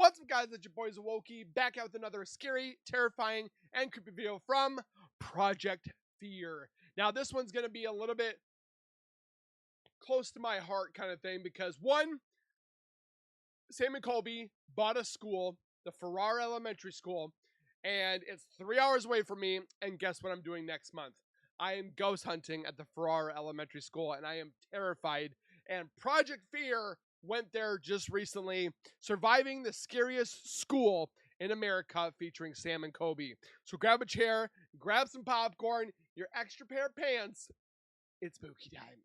What's up, guys? It's your boys Wokey, back out with another scary, terrifying, and creepy video from Project Fear. Now, this one's going to be a little bit close to my heart kind of thing because, one, Sam and Colby bought a school, the Farrar Elementary School, and it's 3 hours away from me, and guess what I'm doing next month? I am ghost hunting at the Farrar Elementary School, and I am terrified, and Project Fear went there just recently, surviving the scariest school in America, featuring Sam and Colby. So grab a chair, grab some popcorn, your extra pair of pants. It's spooky time.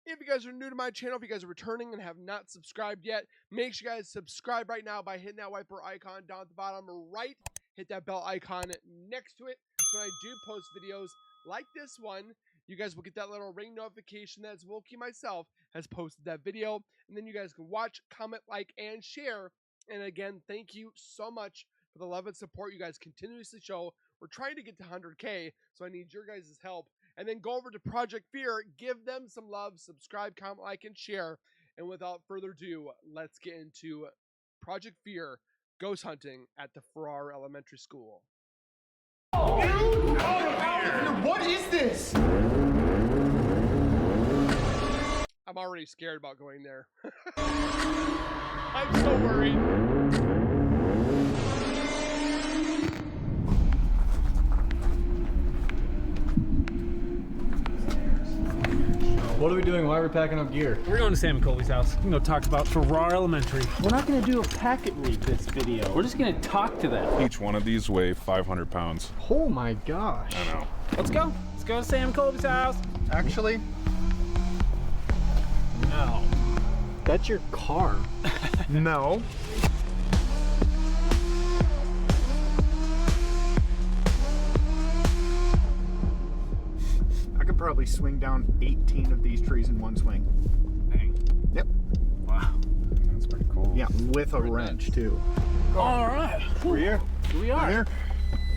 If you guys are new to my channel, if you guys are returning and have not subscribed yet, make sure you guys subscribe right now by hitting that wiper icon down at the bottom right. Hit that bell icon next to it. So when I do post videos like this one, you guys will get that little ring notification that Wokey myself has posted that video. And then you guys can watch, comment, like, and share. And again, thank you so much for the love and support you guys continuously show. We're trying to get to 100K, so I need your guys' help. And then go over to Project Fear, give them some love, subscribe, comment, like, and share. And without further ado, let's get into Project Fear, ghost hunting at the Farrar Elementary School. What is this? I'm already scared about going there. I'm so worried. What are we doing? Why are we packing up gear? We're going to Sam and Colby's house. We're going to talk about Farrar Elementary. We're not going to do a packet read this video. We're just going to talk to them. Each one of these weigh 500 pounds. Oh my gosh. I know. Let's go. Let's go to Sam and Colby's house. Actually, No. that's your car. No. I could probably swing down 18 of these trees in one swing. Dang. Yep. Wow. That's pretty cool. Yeah, with a wrench too. All right. We're here. Here we are. We're here.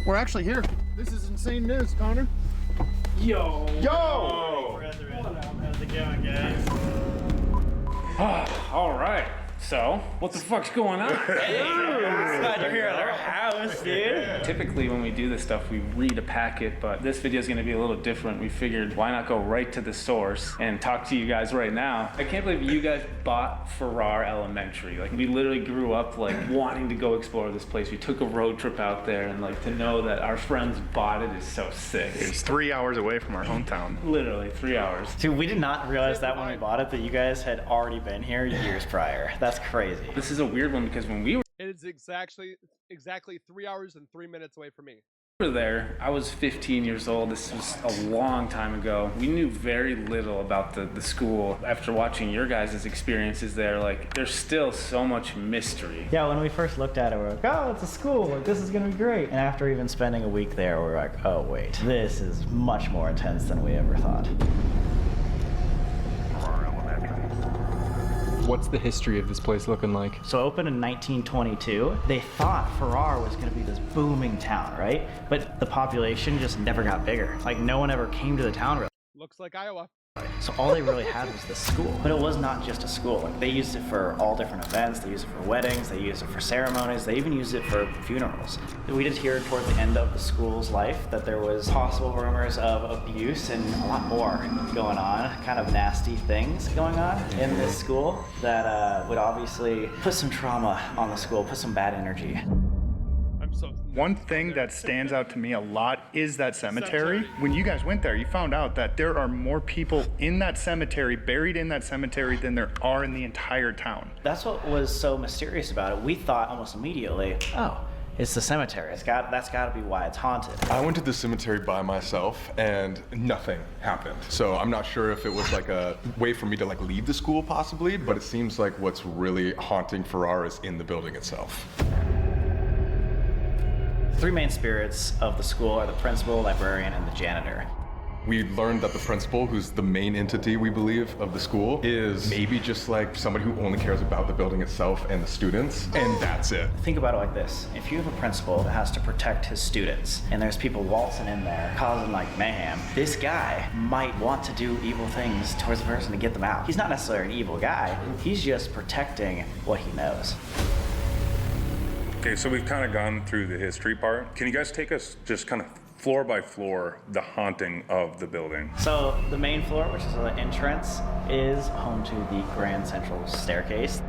We're actually here. This is insane news, Connor. Yo. Yo! How's it going, guys? All right. So, what the fuck's going on? Hey, glad you're here at our house, dude. Typically when we do this stuff, we read a packet, but this video is going to be a little different. We figured, why not go right to the source and talk to you guys right now? I can't believe you guys bought Farrar Elementary. Like, we literally grew up like wanting to go explore this place. We took a road trip out there, and like to know that our friends bought it is so sick. It's 3 hours away from our hometown. Literally 3 hours. Dude, we did not realize that when we bought it that you guys had already been here years prior. That's crazy. This is a weird one because when we were It is exactly 3 hours and 3 minutes away from me. there, I was 15 years old. This was a long time ago. We knew very little about the school. After watching your guys' experiences there, like, there's still so much mystery. Yeah, when we first looked at it, we were like, oh, it's a school. Like, this is going to be great. And after even spending a week there, we were like, oh, wait, this is much more intense than we ever thought. What's the history of this place looking like? So opened in 1922. They thought Farrar was going to be this booming town, right? But the population just never got bigger. Like, no one ever came to the town really. Looks like Iowa. So all they really had was the school. But it was not just a school. Like, they used it for all different events. They used it for weddings. They used it for ceremonies. They even used it for funerals. We did hear toward the end of the school's life that there was possible rumors of abuse and a lot more going on, kind of nasty things going on in this school that would obviously put some trauma on the school, put some bad energy. One thing that stands out to me a lot is that cemetery. When you guys went there, you found out that there are more people in that cemetery, buried in that cemetery, than there are in the entire town. That's what was so mysterious about it. We thought almost immediately, oh, it's the cemetery. That's got to be why it's haunted. I went to the cemetery by myself and nothing happened. So I'm not sure if it was like a way for me to like leave the school possibly, but it seems like what's really haunting Farrar is in the building itself. The three main spirits of the school are the principal, librarian, and the janitor. We learned that the principal, who's the main entity, we believe, of the school, is maybe just like somebody who only cares about the building itself and the students, and that's it. Think about it like this. If you have a principal that has to protect his students, and there's people waltzing in there causing like mayhem, this guy might want to do evil things towards the person to get them out. He's not necessarily an evil guy. He's just protecting what he knows. Okay, so we've kind of gone through the history part. Can you guys take us just kind of floor by floor, the haunting of the building? So the main floor, which is the entrance, is home to the grand central staircase.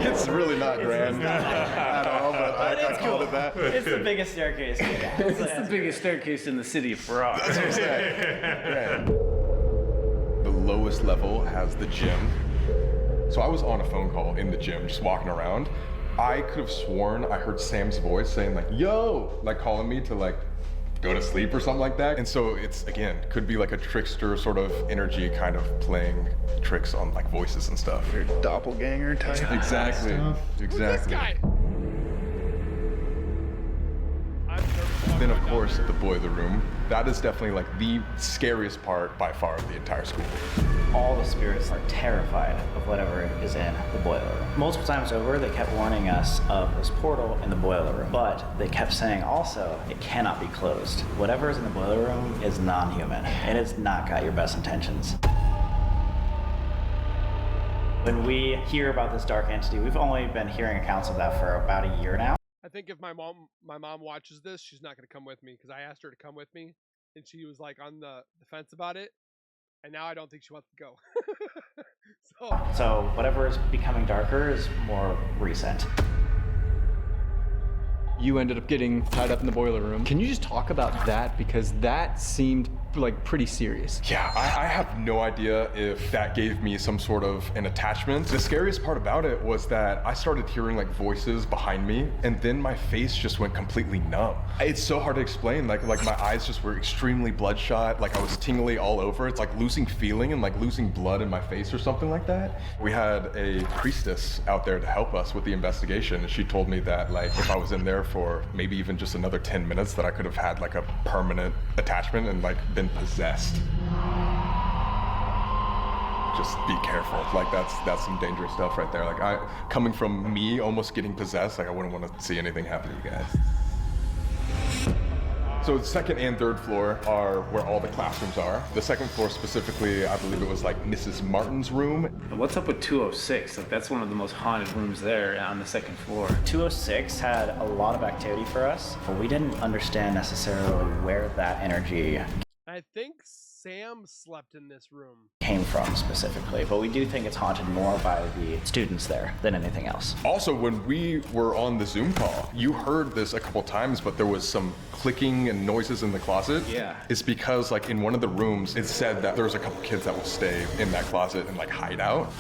It's really not grand at all, but I called it that. It's the biggest staircase. It's the biggest staircase in the city of Farrar. That's what I'm saying. The lowest level has the gym. So I was on a phone call in the gym, just walking around. I could have sworn I heard Sam's voice saying like, yo, like calling me to like go to sleep or something like that. And so it's, again, could be like a trickster sort of energy kind of playing tricks on like voices and stuff. Your doppelganger type. Exactly. Exactly. This guy. Then of course the boiler room. That is definitely like the scariest part by far of the entire school. All the spirits are terrified of whatever is in the boiler room. Multiple times over, they kept warning us of this portal in the boiler room, but they kept saying also it cannot be closed. Whatever is in the boiler room is non-human. It has not got your best intentions. When we hear about this dark entity, we've only been hearing accounts of that for about a year now. I think if my mom watches this, she's not going to come with me because I asked her to come with me, and she was like on the fence about it, and now I don't think she wants to go. So whatever is becoming darker is more recent. You ended up getting tied up in the boiler room. Can you just talk about that? Because that seemed like pretty serious. Yeah, I have no idea if that gave me some sort of an attachment. The scariest part about it was that I started hearing like voices behind me, and then my face just went completely numb. It's so hard to explain. Like my eyes just were extremely bloodshot. Like I was tingly all over. It's like losing feeling and like losing blood in my face or something like that. We had a priestess out there to help us with the investigation, and she told me that like if I was in there for maybe even just another 10 minutes, that I could have had like a permanent attachment and like been possessed. Just be careful. Like that's some dangerous stuff right there. Like coming from me almost getting possessed, like I wouldn't want to see anything happen to you guys. So the second and third floor are where all the classrooms are. The second floor specifically, I believe it was like Mrs. Martin's room. What's up with 206? Like that's one of the most haunted rooms there on the second floor. 206 had a lot of activity for us, but we didn't understand necessarily where that energy I think Sam slept in this room. came from specifically, but we do think it's haunted more by the students there than anything else. Also, when we were on the Zoom call, you heard this a couple times, but there was some clicking and noises in the closet. Yeah. It's because like in one of the rooms, it said that there was a couple kids that will stay in that closet and like hide out.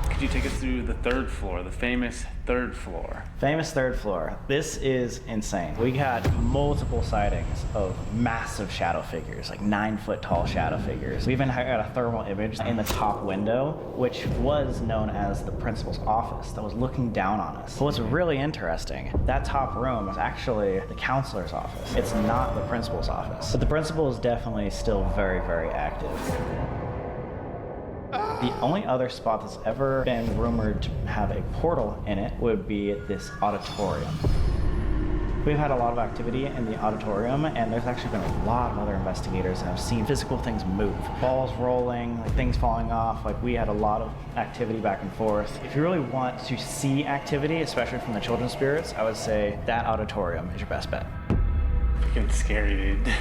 Could you take us through the third floor, the famous third floor? Famous third floor. This is insane. We got multiple sightings of massive shadow figures, like 9-foot tall shadow figures. We even got a thermal image in the top window, which was known as the principal's office, that was looking down on us. But what's really interesting, that top room is actually the counselor's office. It's not the principal's office. But the principal is definitely still very, very active. The only other spot that's ever been rumored to have a portal in it would be this auditorium. We've had a lot of activity in the auditorium, and there's actually been a lot of other investigators that have seen physical things move. Balls rolling, like things falling off. Like we had a lot of activity back and forth. If you really want to see activity, especially from the children's spirits, I would say that auditorium is your best bet. Freaking scary, dude.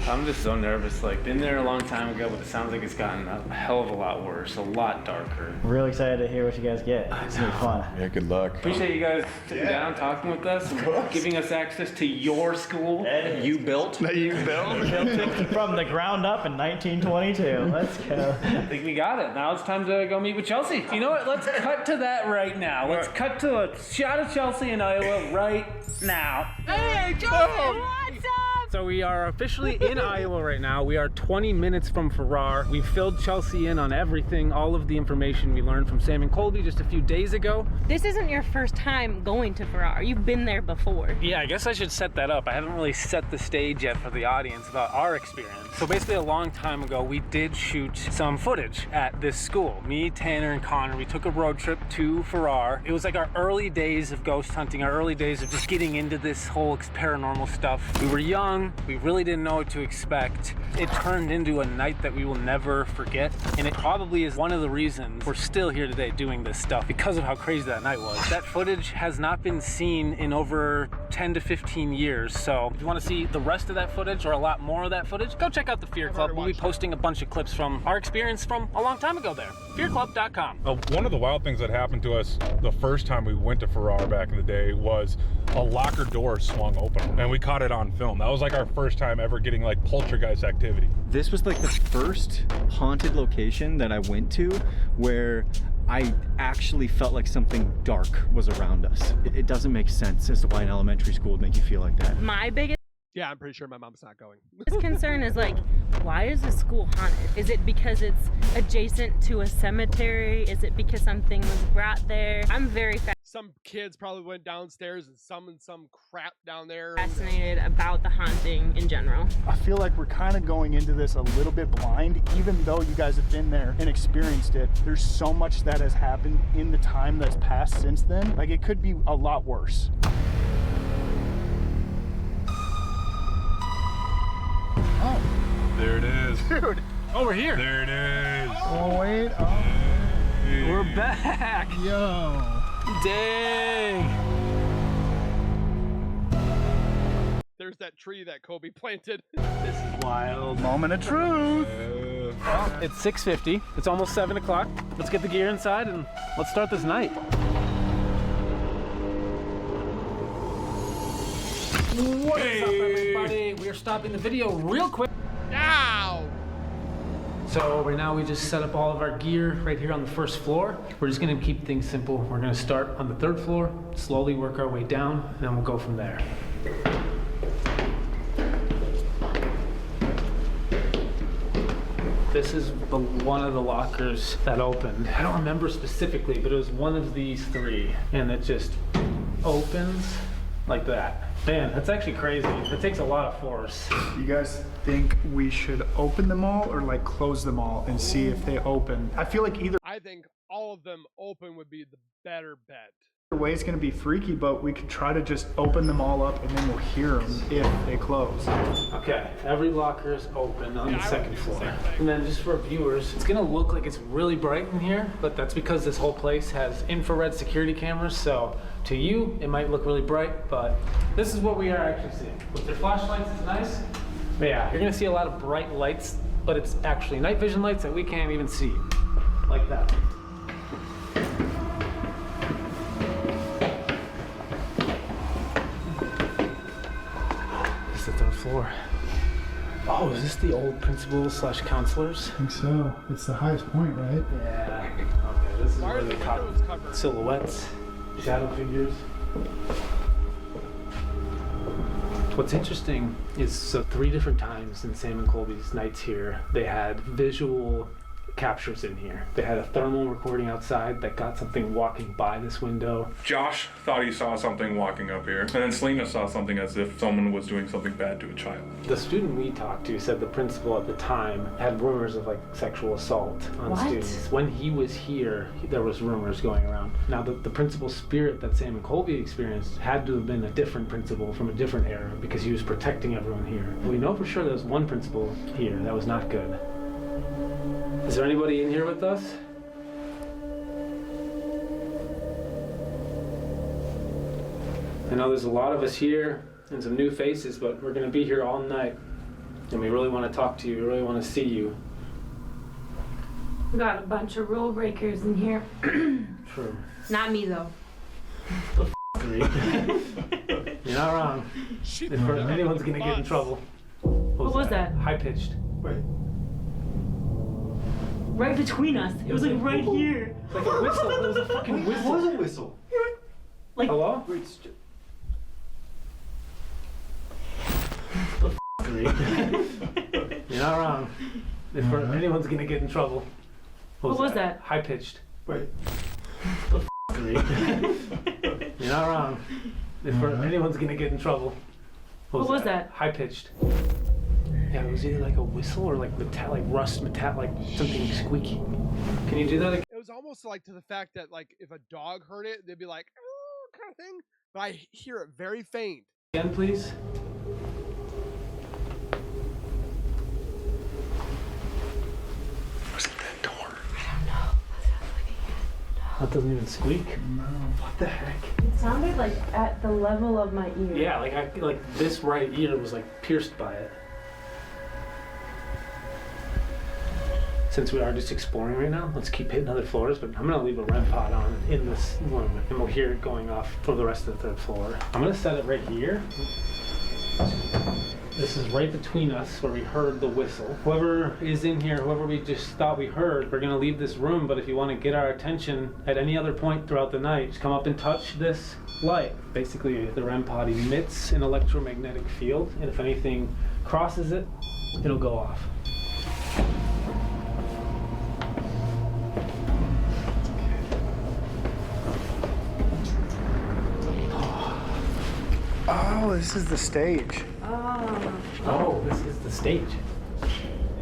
I'm just so nervous. Like, been there a long time ago, but it sounds like it's gotten a hell of a lot worse, a lot darker. Really excited to hear what you guys get. It's gonna be fun. Yeah, good luck. Appreciate you guys sitting down, talking with us, and giving us access to your school that you built. Built it from the ground up in 1922. Let's go. I think we got it. Now it's time to go meet with Chelsea. You know what? Let's cut to that right now. Let's cut to a shot of Chelsea in Iowa right now. Hey, Chelsea, what's up? So we are officially in Iowa right now. We are 20 minutes from Farrar. We filled Chelsea in on everything, all of the information we learned from Sam and Colby just a few days ago. This isn't your first time going to Farrar. You've been there before. Yeah, I guess I should set that up. I haven't really set the stage yet for the audience about our experience. So basically a long time ago, we did shoot some footage at this school. Me, Tanner, and Connor, we took a road trip to Farrar. It was like our early days of ghost hunting, our early days of just getting into this whole paranormal stuff. We were young. We really didn't know what to expect. It turned into a night that we will never forget, and it probably is one of the reasons we're still here today doing this stuff, because of how crazy that night was. That footage has not been seen in over 10 to 15 years, so if you want to see the rest of that footage or a lot more of that footage, go check out the Fear Club. We'll be posting a bunch of clips from our experience from a long time ago there. fearclub.com. One of the wild things that happened to us the first time we went to Farrar back in the day was a locker door swung open, and we caught it on film. That was like our first time ever getting like poltergeist activity. This was like the first haunted location that I went to where I actually felt like something dark was around us. It doesn't make sense as to why an elementary school would make you feel like that. My biggest Yeah, I'm pretty sure my mom's not going. concern is like, why is the school haunted? Is it because it's adjacent to a cemetery? Is it because something was brought there? I'm very Some kids probably went downstairs and summoned some crap down there. fascinated about the haunting in general. I feel like we're kind of going into this a little bit blind, even though you guys have been there and experienced it. There's so much that has happened in the time that's passed since then. Like, it could be a lot worse. Oh, there it is. Dude. Oh, we're here. There it is. Oh, wait. Oh. Hey. We're back. Yo. Dang. There's that tree that Kobe planted. This is wild. Moment of truth. Well, it's 6:50. It's almost 7 o'clock. Let's get the gear inside and let's start this night. What is up, everybody? We are stopping the video real quick. Now! So right now we just set up all of our gear right here on the first floor. We're just gonna keep things simple. We're gonna start on the 3rd floor, slowly work our way down, and then we'll go from there. This is one of the lockers that opened. I don't remember specifically, but it was one of these 3, and it just opens like that. Man, that's actually crazy. It takes a lot of force. You guys think we should open them all or like close them all and see if they open? I feel like either I think all of them open would be the better bet. way is going to be freaky, but we could try to just open them all up and then we'll hear them if they close. Okay, every locker is open on the I would 2nd do the floor. same thing. And then just for viewers, it's gonna look like it's really bright in here, but that's because this whole place has infrared security cameras, so to you, it might look really bright, but this is what we are actually seeing. With their flashlights, it's nice. But yeah, you're gonna see a lot of bright lights, but it's actually night vision lights that we can't even see, like that. This is the 3rd floor. Oh, is this the old principal / counselors? I think so. It's the highest point, right? Yeah. Okay, this is Why where are they the caught windows covered? silhouettes, shadow figures. What's interesting is, so 3 different times in Sam and Colby's nights here, they had visual captures in here. They had a thermal recording outside that got something walking by this window. Josh thought he saw something walking up here, and then Selena saw something as if someone was doing something bad to a child. The student we talked to said the principal at the time had rumors of like sexual assault on students. When he was here, there was rumors going around. Now the principal spirit that Sam and Colby experienced had to have been a different principal from a different era because he was protecting everyone here. We know for sure there was one principal here that was not good. Is there anybody in here with us? I know there's a lot of us here and some new faces, but we're going to be here all night. And we really want to talk to you. We really want to see you. We got a bunch of rule breakers in here. True. Not me though. You're not wrong. If anyone's going to get in trouble. What was that? High pitched. Right between us. It was like right here. Like a whistle. It was a fucking whistle. It was a whistle. Like Hello? Wait, You're not wrong. If anyone's gonna get in trouble. What was that? High pitched. Wait. You're not wrong. If anyone's gonna get in trouble. What was that? High pitched. Yeah, it was either like a whistle or like metal, like rust metal, like something squeaky. Can you do that again? It was almost like to the fact that like if a dog heard it, they'd be like, oh, kind of thing. But I hear it very faint. Again, please. Was it that door? That doesn't even squeak. No. What the heck? It sounded like at the level of my ear. Yeah, like this right ear was like pierced by it. Since we are just exploring right now, let's keep hitting other floors, but I'm gonna leave a REM pod on in this room and we'll hear it going off for the rest of the third floor. I'm gonna set it right here. This is right between us where we heard the whistle. Whoever is in here, whoever we just thought we heard, we're gonna leave this room, but if you wanna get our attention at any other point throughout the night, just come up and touch this light. Basically, the REM pod emits an electromagnetic field, and if anything crosses it, it'll go off. Oh, this is the stage. Oh, this is the stage.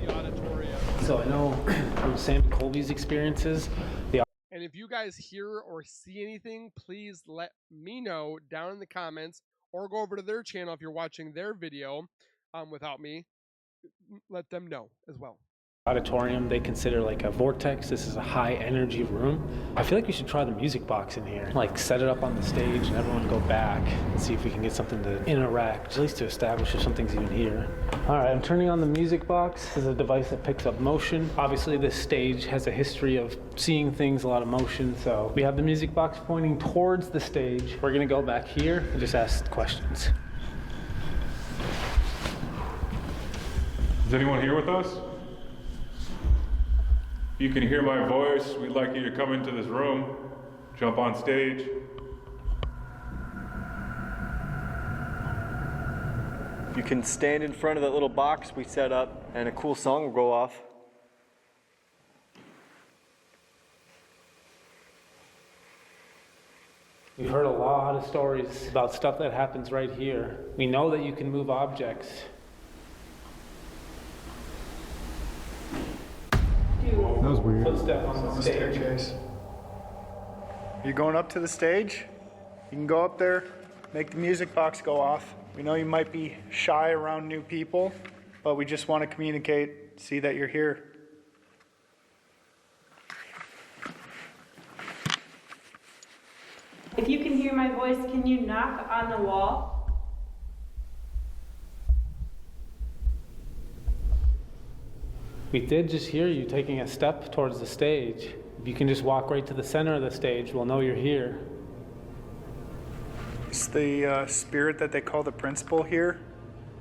The auditorium. So I know from Sam and Colby's experiences, And if you guys hear or see anything, please let me know down in the comments or go over to their channel if you're watching their video without me. Let them know as well. auditorium they consider like a vortex. This is a high energy room. I feel like we should try the music box in here. Like set it up on the stage and everyone go back and see if we can get something to interact, at least to establish if something's even here. All right, I'm turning on the music box. This is a device that picks up motion. Obviously this stage has a history of seeing things, a lot of motion. So we have the music box pointing towards the stage. We're gonna go back here and just ask questions. Is anyone here with us? You can hear my voice. We'd like you to come into this room, jump on stage. You can stand in front of that little box we set up and a cool song will go off. We've heard a lot of stories about stuff that happens right here. We know that you can move objects. That was weird. Footstep on the stage. Staircase. You're going up to the stage? You can go up there, make the music box go off. We know you might be shy around new people, but we just want to communicate, see that you're here. If you can hear my voice, can you knock on the wall? We did just hear you taking a step towards the stage. If you can just walk right to the center of the stage, we'll know you're here. It's the spirit that they call the principal here.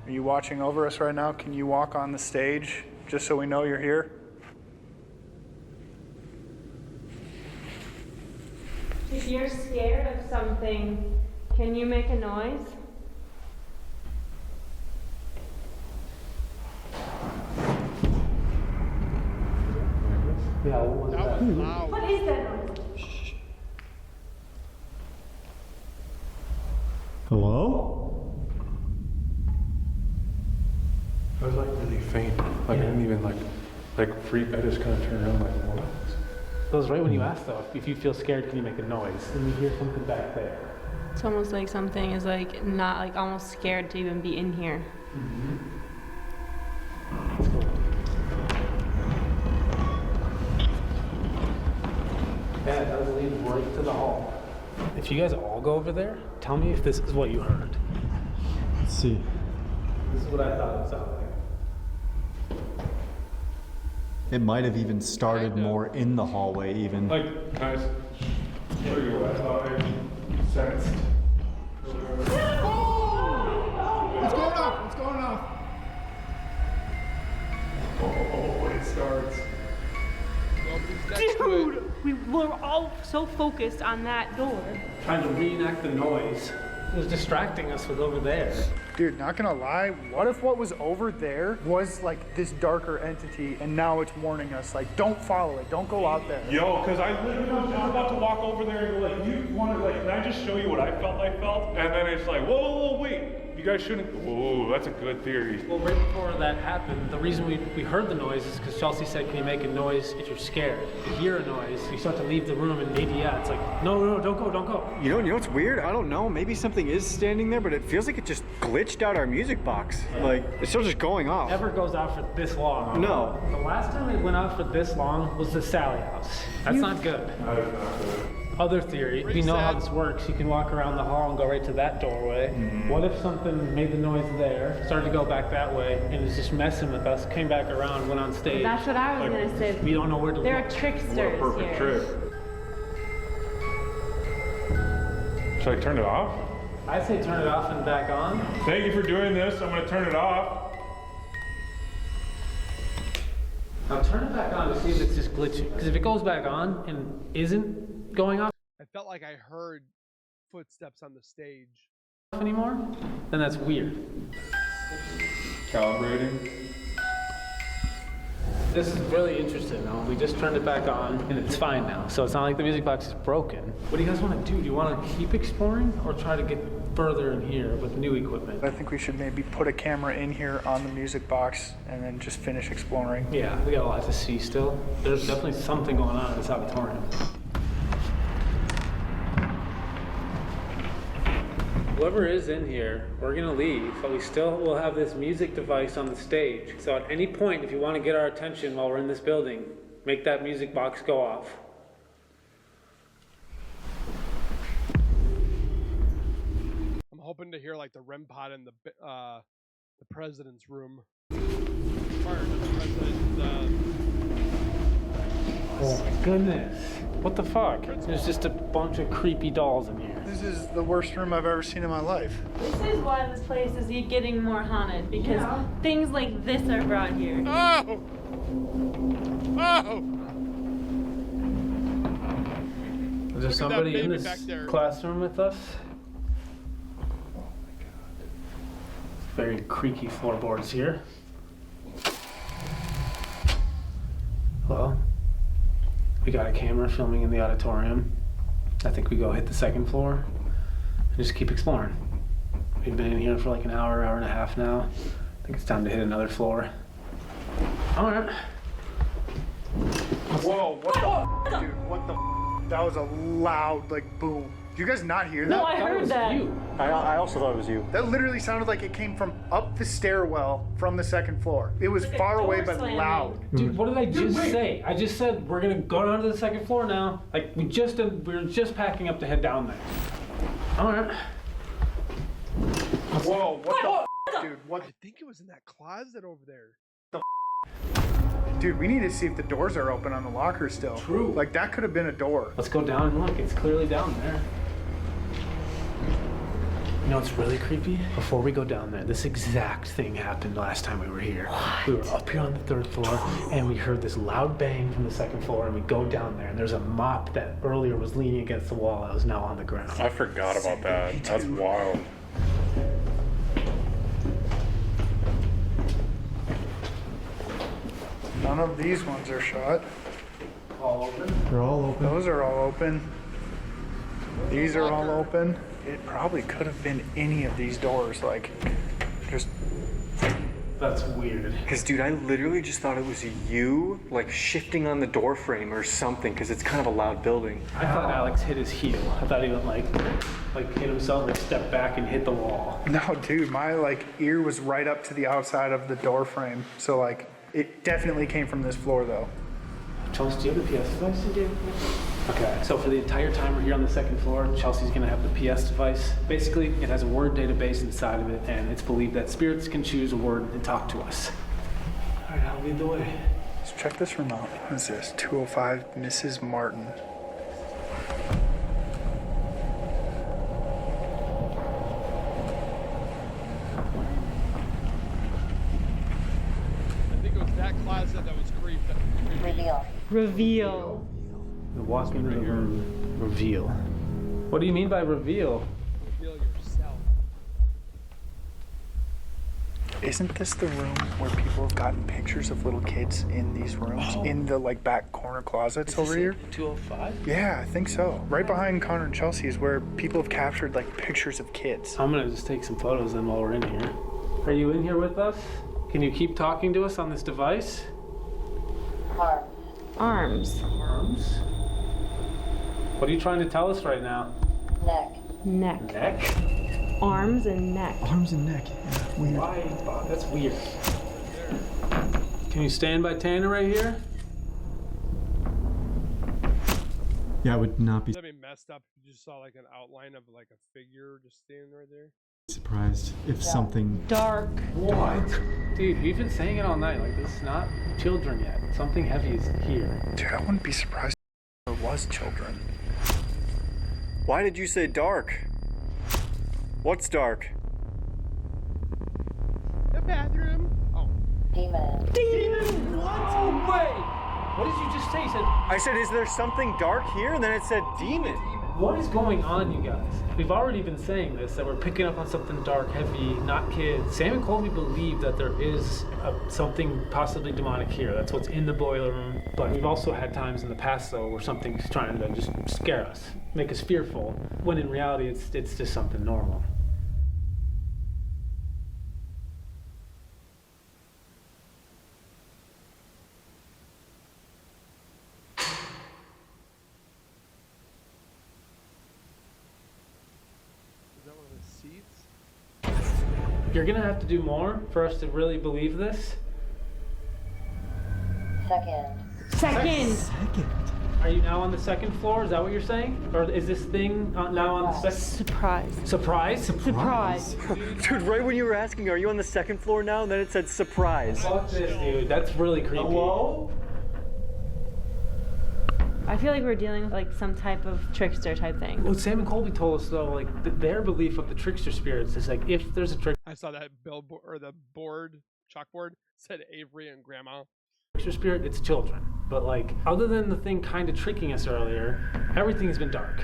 Are you watching over us right now? Can you walk on the stage just so we know you're here? If you're scared of something, can you make a noise? Yeah, what was That was loud. What is that noise? Hello? I was like really faint. Like I didn't even like freak. I just kind of turned around like, what? That was right when you asked though, if you feel scared, can you make a noise? And you hear something back there. It's almost like something is like not like almost scared to even be in here. Let's go. Yeah, that was leading right to the hall. If you guys all go over there, tell me if this is what you heard. Let's see. This is what I thought it sounded like. It might have even started more in the hallway even. Like, guys, show you what I thought I sensed. What's going on? What's going on? Oh, it starts. Nobody's next to it. Dude, we were all so focused on that door. Trying to reenact the noise. It was distracting us with over there. Dude, not gonna lie, what if what was over there was like this darker entity and now it's warning us, like, don't follow it, don't go out there. Yo, because I literally was just about to walk over there and go like, you want to, like, can I just show you what I felt? And then it's like, whoa, wait. You guys shouldn't. Whoa, that's a good theory. Well, right before that happened, the reason we heard the noise is because Chelsea said, can you make a noise if you're scared? You hear a noise, you start to leave the room, and maybe, yeah, it's like, no, don't go. You know what's weird? I don't know. Maybe something is standing there, but it feels like it just glitched out our music box. Like, it's still just going off. Never goes out for this long. No. The last time it went out for this long was the Sally house. That's not good. That is not good. Other theory, if you know how this works, you can walk around the hall and go right to that doorway. What if something made the noise there, started to go back that way, and was just messing with us, came back around, went on stage? That's what I was gonna say. We don't know where to There are look. tricksters What a perfect here. trick. Should I turn it off? I'd say turn it off and back on. Thank you for doing this. I'm going to turn it off. Now turn it back on to see if it's just glitching. Because if it goes back on and isn't going off I felt like I heard footsteps on the stage. anymore, then that's weird. Calibrating. This is really interesting though. We just turned it back on and it's fine now. So it's not like the music box is broken. What do you guys want to do? Do you want to keep exploring or try to get further in here with new equipment? I think we should maybe put a camera in here on the music box and then just finish exploring. Yeah, we got a lot to see still. There's definitely something going on in this auditorium. Whoever is in here, we're gonna leave, but we still will have this music device on the stage. So at any point, if you want to get our attention while we're in this building, make that music box go off. I'm hoping to hear like the REM pod in the president's room. Prior to the president. Oh my goodness. What the fuck? There's just a bunch of creepy dolls in here. This is the worst room I've ever seen in my life. This is why this place is getting more haunted, because things like this are brought here. Oh! Oh! Is there somebody in this classroom with us? Oh my god. Very creaky floorboards here. Hello? We got a camera filming in the auditorium. I think we go hit the second floor and just keep exploring. We've been in here for like an hour and a half now. I think it's time to hit another floor. All right. Whoa, what the dude, what the that was a loud, like, boom. Did you guys not hear that? No, I heard that. You. I also thought it was you. That literally sounded like it came from up the stairwell from the second floor. It was Like a far door away, but slamming. loud. Dude, what did I just say? I just said we're gonna go down to the second floor now. Like we were just packing up to head down there. All right. Whoa, what the dude, what I think it was in that closet over there. dude, we need to see if the doors are open on the locker still. True. Like, that could have been a door. Let's go down and look. It's clearly down there. You know what's really creepy? Before we go down there, this exact thing happened last time we were here. What? We were up here on the third floor, and we heard this loud bang from the second floor, and we go down there, and there's a mop that earlier was leaning against the wall that was now on the ground. I forgot about that. That's wild. None of these ones are shut. All open? They're all open. Those are all open. These are all open. It probably could have been any of these doors, like, just... That's weird. Because, dude, I literally just thought it was you, like, shifting on the door frame or something, because it's kind of a loud building. I thought Alex hit his heel. I thought he went like hit himself, like stepped back and hit the wall. No, dude, my, like, ear was right up to the outside of the door frame. So, like, it definitely came from this floor, though. Chelsea, do you have the PS device you gave me? Okay, so for the entire time we're here on the second floor, Chelsea's gonna have the PS device. Basically, it has a word database inside of it, and it's believed that spirits can choose a word and talk to us. All right, I'll lead the way. Let's check this room out. What is this? 205 Mrs. Martin. I think it was that closet that was creepy. Reveal. We walk into the room. Reveal. What do you mean by reveal? Reveal yourself. Isn't this the room where people have gotten pictures of little kids in these rooms? In the like back corner closets over here? 205? Yeah, I think so. Right behind Connor and Chelsea is where people have captured like pictures of kids. I'm gonna just take some photos then while we're in here. Are you in here with us? Can you keep talking to us on this device? Arms. Arms? What are you trying to tell us right now? Neck. Neck? Arms and neck. Arms and neck. Yeah, weird. Why, Bob? That's weird. Can you stand by Tanner right here? Yeah, I would not be That'd be messed up if you just saw like an outline of like a figure just standing right there. surprised if something... Dark. What? Dude, we've been saying it all night. Like, this is not children yet. Something heavy is here. Dude, I wouldn't be surprised if there was children. Why did you say dark? What's dark? The bathroom. Oh. Demon! What? No way! What did you just say? You said... I said, is there something dark here? And then it said demon. What is going on, you guys? We've already been saying this, that we're picking up on something dark, heavy, not kids. Sam and Colby believe that there is something possibly demonic here. That's what's in the boiler room. But we've also had times in the past, though, where something's trying to just scare us, make us fearful, when in reality, it's just something normal. You're gonna have to do more for us to really believe this. Second. Are you now on the second floor? Is that what you're saying? Or is this thing now on the second? Surprise. Surprise? Dude, right when you were asking, are you on the second floor now? And then it said surprise. Fuck this, dude. That's really creepy. Hello? I feel like we're dealing with like some type of trickster type thing. What Sam and Colby told us, though, like their belief of the trickster spirits is like if there's a I saw that billboard or the board, chalkboard said Avery and Grandma. trickster spirit, it's children. But like, other than the thing kind of tricking us earlier, everything's been dark.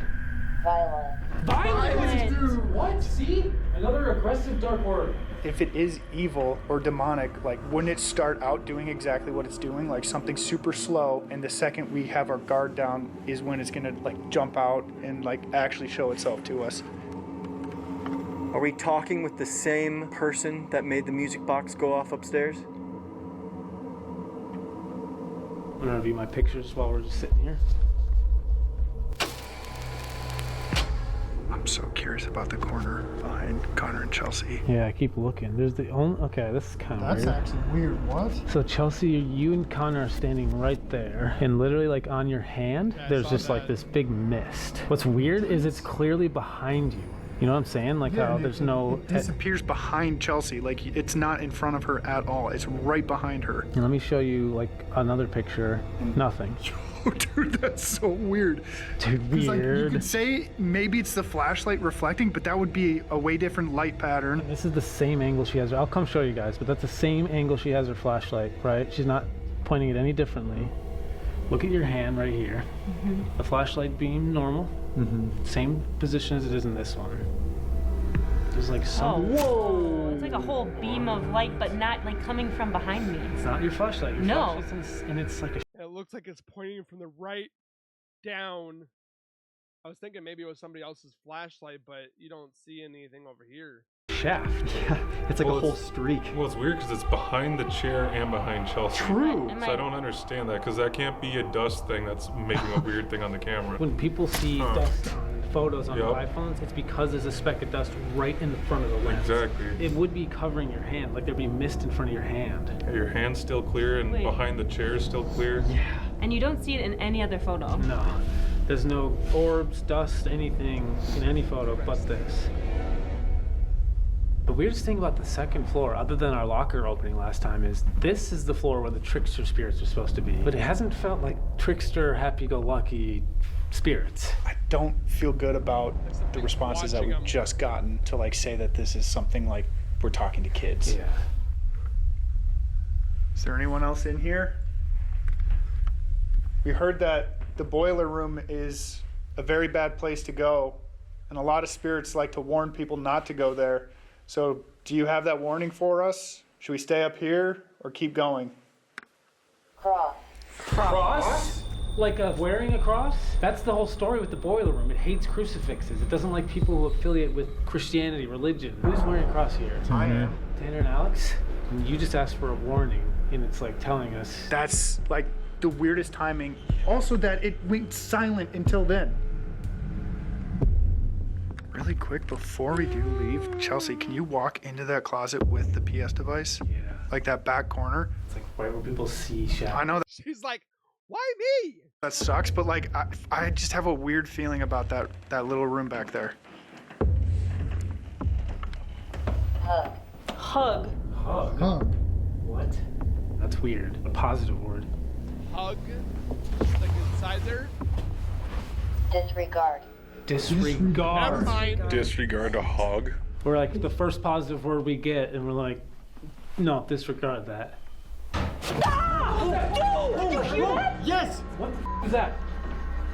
Violent! Dude, what? See? Another aggressive dark word. If it is evil or demonic, like, wouldn't it start out doing exactly what it's doing? Like something super slow, and the second we have our guard down is when it's gonna like jump out and like actually show itself to us. Are we talking with the same person that made the music box go off upstairs? I'm gonna review my pictures while we're just sitting here. I'm so curious about the corner behind Connor and Chelsea. Yeah, I keep looking. There's the only... Okay, this is kind of weird. That's actually weird. What? So Chelsea, you and Connor are standing right there, and literally like on your hand, there's just like this big mist. What's weird is it's clearly behind you. You know what I'm saying? Like how there's no... It disappears behind Chelsea. Like it's not in front of her at all. It's right behind her. And let me show you like another picture. Nothing. Oh, dude, that's so weird. Dude, 'Cause, like, you weird. could say maybe it's the flashlight reflecting, but that would be a way different light pattern. This is the same angle she has. I'll come show you guys, but that's the same angle she has her flashlight, right? She's not pointing it any differently. Look at your hand right here. Mm-hmm. The flashlight beam normal. Same position as it is in this one. There's like some... Whoa! It's like a whole beam of light, but not like coming from behind me. It's not your flashlight. Your No. flashlight's and it's like a... It looks like it's pointing from the right down. I was thinking maybe it was somebody else's flashlight, but you don't see anything over here. shaft. Yeah, it's like Well, a whole it's- streak. Well, it's weird because it's behind the chair and behind Chelsea. True. Am So I don't understand that because that can't be a dust thing that's making a weird thing on the camera. When people see dust on photos on Yup. their iPhones, it's because there's a speck of dust right in the front of the lens. Exactly. It would be covering your hand, like there'd be mist in front of your hand. Yeah, your hand's still clear and Wait. behind the chair is still clear. Yeah. And you don't see it in any other photo. No. There's no orbs, dust, anything in any photo but this. The weirdest thing about the second floor, other than our locker opening last time, is this is the floor where the trickster spirits are supposed to be. But it hasn't felt like trickster, happy-go-lucky spirits. I don't feel good about the responses that we've just gotten to like say that this is something like we're talking to kids. Yeah. Is there anyone else in here? We heard that the boiler room is a very bad place to go, and a lot of spirits like to warn people not to go there. So do you have that warning for us? Should we stay up here or keep going? Cross? Like wearing a cross? That's the whole story with the boiler room. It hates crucifixes. It doesn't like people who affiliate with Christianity, religion. Who's wearing a cross here? I am. Tanner and Alex? And you just asked for a warning, and it's like telling us. That's like the weirdest timing. Also that it went silent until then. Really quick, before we do leave, Chelsea, can you walk into that closet with the PS device? Yeah. Like that back corner? It's like right where people see shadows. I know that She's like, why me? sucks, but like I just have a weird feeling about that little room back there. Hug. Hug? What? That's weird. A positive word. Hug? Like inside there? Disregard. Disregard. Never mind. Disregard a hug. We're like the first positive word we get, and we're like, no, disregard that. Did you hear that? Yes! What the is that?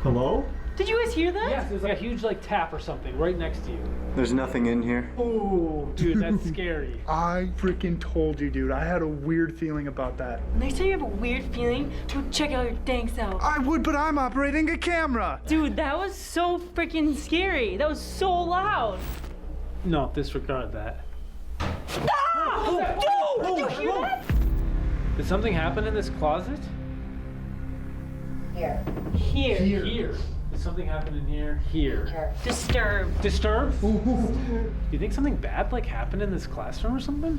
Hello? Did you guys hear that? Yes, there's like a huge like tap or something right next to you. There's nothing in here. Ooh, dude, that's scary. I freaking told you, dude. I had a weird feeling about that. Next time you have a weird feeling, don't check out your dang self. I would, but I'm operating a camera. Dude, that was so freaking scary. That was so loud. No, disregard that. No! Did you hear that? Did something happen in this closet? Here. Here. Here. Did something happen in here? Here. Disturbed. Disturbed? You think something bad like happened in this classroom or something?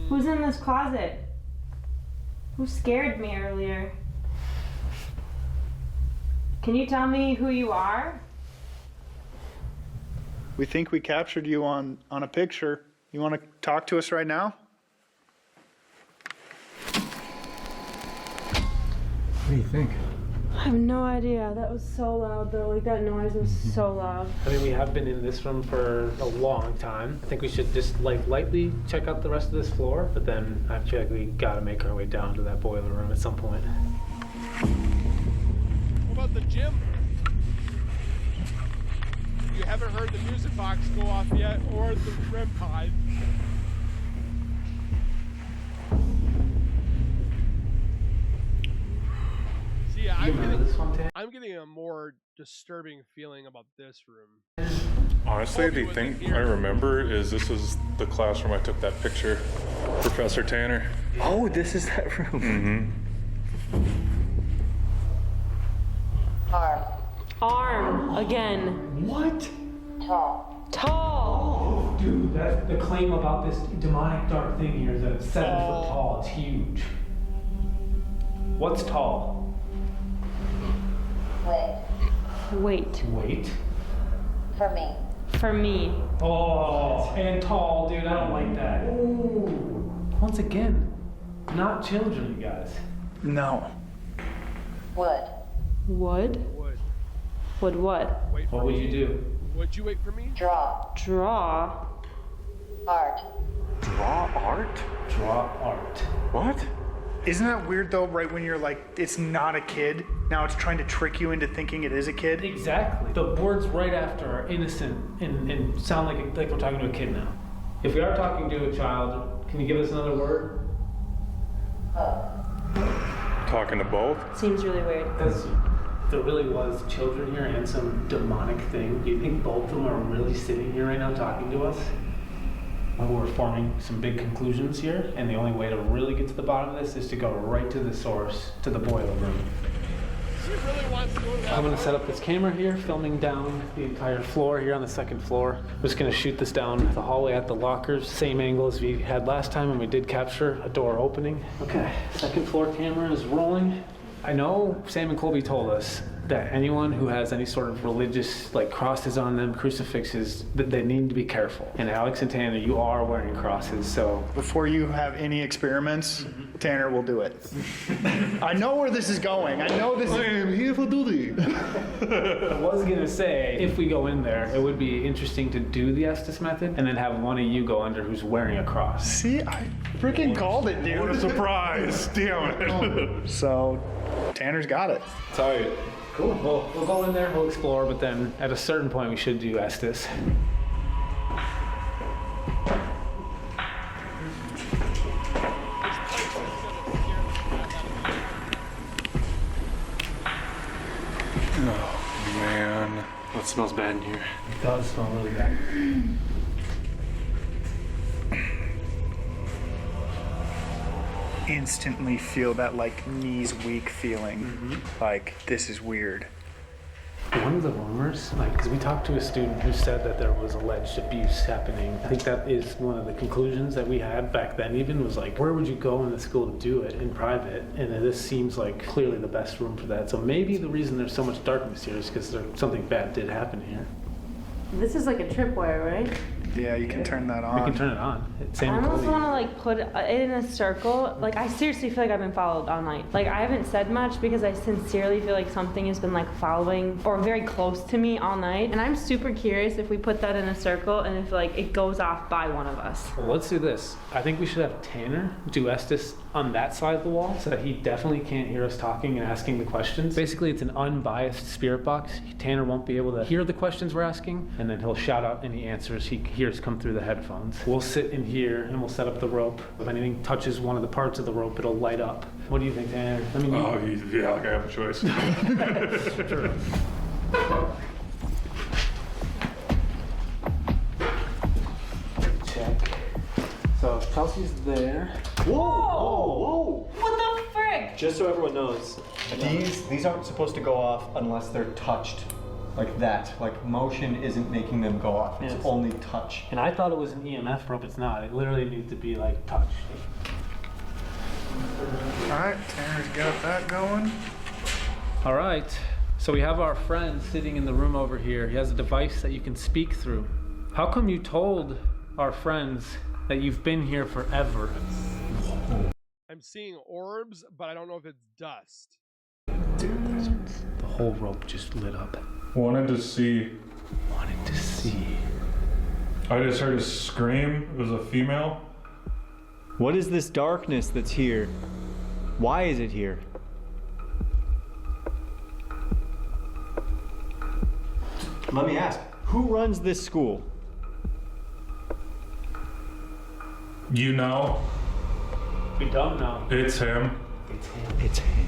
Who's in this closet? Who scared me earlier? Can you tell me who you are? We think we captured you on a picture. You want to talk to us right now? What do you think? I have no idea. That was so loud though. Like that noise was so loud. I mean, we have been in this room for a long time. I think we should just like lightly check out the rest of this floor, but then I feel like we gotta make our way down to that boiler room at some point. What about the gym? You haven't heard the music box go off yet, or the REM pod. See, I'm getting a more disturbing feeling about this room. Honestly, the thing I remember is this is the classroom I took that picture. Professor Tanner. Oh, this is that room. Arm again. What? Tall. Dude, that's the claim about this demonic dark thing here is that it's 7 foot tall. It's huge. What's tall? Wait. Weight. For me. Oh, and tall, dude. I don't like that. Ooh. Once again, not children, you guys. No. Wood. Would. Would what? Wait for What would me. you do? Would you wait for me? Draw. Draw art? Draw art. What? Isn't that weird though, right when you're like, it's not a kid, now it's trying to trick you into thinking it is a kid? Exactly. The words right after are innocent and sound like we're talking to a kid now. If we are talking to a child, can you give us another word? Talking to both. Seems really weird. There really was children here and some demonic thing. Do you think both of them are really sitting here right now talking to us? Well, we're forming some big conclusions here, and the only way to really get to the bottom of this is to go right to the source, to the boiler room. She really wants to go to that. I'm gonna set up this camera here, filming down the entire floor here on the second floor. I'm just gonna shoot this down the hallway at the lockers, same angle as we had last time, and we did capture a door opening. Okay, second floor camera is rolling. I know Sam and Colby told us that anyone who has any sort of religious, like crosses on them, crucifixes, that they need to be careful. And Alex and Tanner, you are wearing crosses, so. Before you have any experiments, Tanner will do it. I know where this is going. I know this I am here for duty. I was gonna say, if we go in there, it would be interesting to do the Estes method and then have one of you go under who's wearing a cross. See, I freaking called it, dude. What a surprise. Damn it. So, Tanner's got it. Tight. Cool. Well, we'll go in there, we'll explore, but then at a certain point we should do Estes. Oh, man. Oh, it smells bad in here. It does smell really bad. Instantly feel that like knees weak feeling. Like this is weird. One of the rumors, because we talked to a student who said that there was alleged abuse happening. I think that is one of the conclusions that we had back then even was like, where would you go in the school to do it in private? And this seems like clearly the best room for that. So maybe the reason there's so much darkness here is because something bad did happen here. This is like a tripwire, right? Yeah, you can turn that on. We can turn it on. Sam I and almost Colby. want to put it in a circle. I seriously feel like I've been followed all night. I haven't said much because I sincerely feel like something has been following or very close to me all night. And I'm super curious if we put that in a circle and if it goes off by one of us. Well, let's do this. I think we should have Tanner do Estes on that side of the wall so that he definitely can't hear us talking and asking the questions. Basically, it's an unbiased spirit box. Tanner won't be able to hear the questions we're asking, and then he'll shout out any answers he hears come through the headphones. We'll sit in here and we'll set up the rope. If anything touches one of the parts of the rope, it'll light up. What do you think, Tanner? I mean, yeah, like I have a choice. Sure. Check. So Chelsea's there. Whoa! What the frick? Just so everyone knows, these aren't supposed to go off unless they're touched like that. Motion isn't making them go off. It's Yes. only touch. And I thought it was an EMF rope. It's not. It literally needs to be touched. All right, Tanner's got that going. All right. So we have our friend sitting in the room over here. He has a device that you can speak through. How come you told our friends that you've been here forever? I'm seeing orbs, but I don't know if it's dust. The whole rope just lit up. Wanted to see. I just heard a scream. It was a female. What is this darkness that's here? Why is it here? Let me ask, who runs this school? You know, We don't know. it's him. It's him.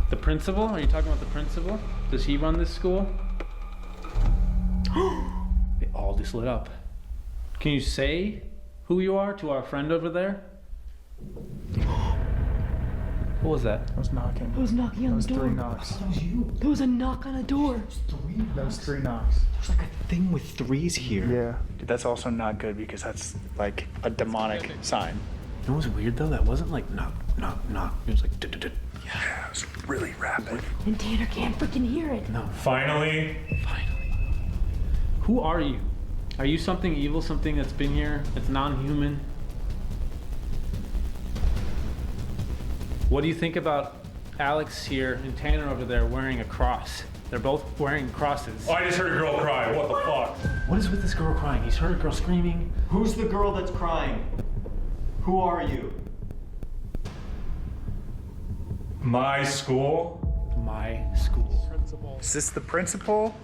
The principal? Are you talking about the principal? Does he run this school? They all just lit up. Can you say who you are to our friend over there? What was that? I was knocking. Who's knocking on the door? 3 knocks. There was a knock on a door. That was 3 knocks. There's a thing with 3s here. Yeah. Dude, that's also not good because that's a demonic sign. You know what's weird though? That wasn't knock, knock, knock. It was duh-duh-duh. Yeah, it was really rapid. And Tanner can't freaking hear it. No. Finally. Who are you? Are you something evil, something that's been here, that's non-human? What do you think about Alex here and Tanner over there wearing a cross? They're both wearing crosses. I just heard a girl cry. What the fuck? What is with this girl crying? He's heard a girl screaming. Who's the girl that's crying? Who are you? My school? My school. Principal. Is this the principal?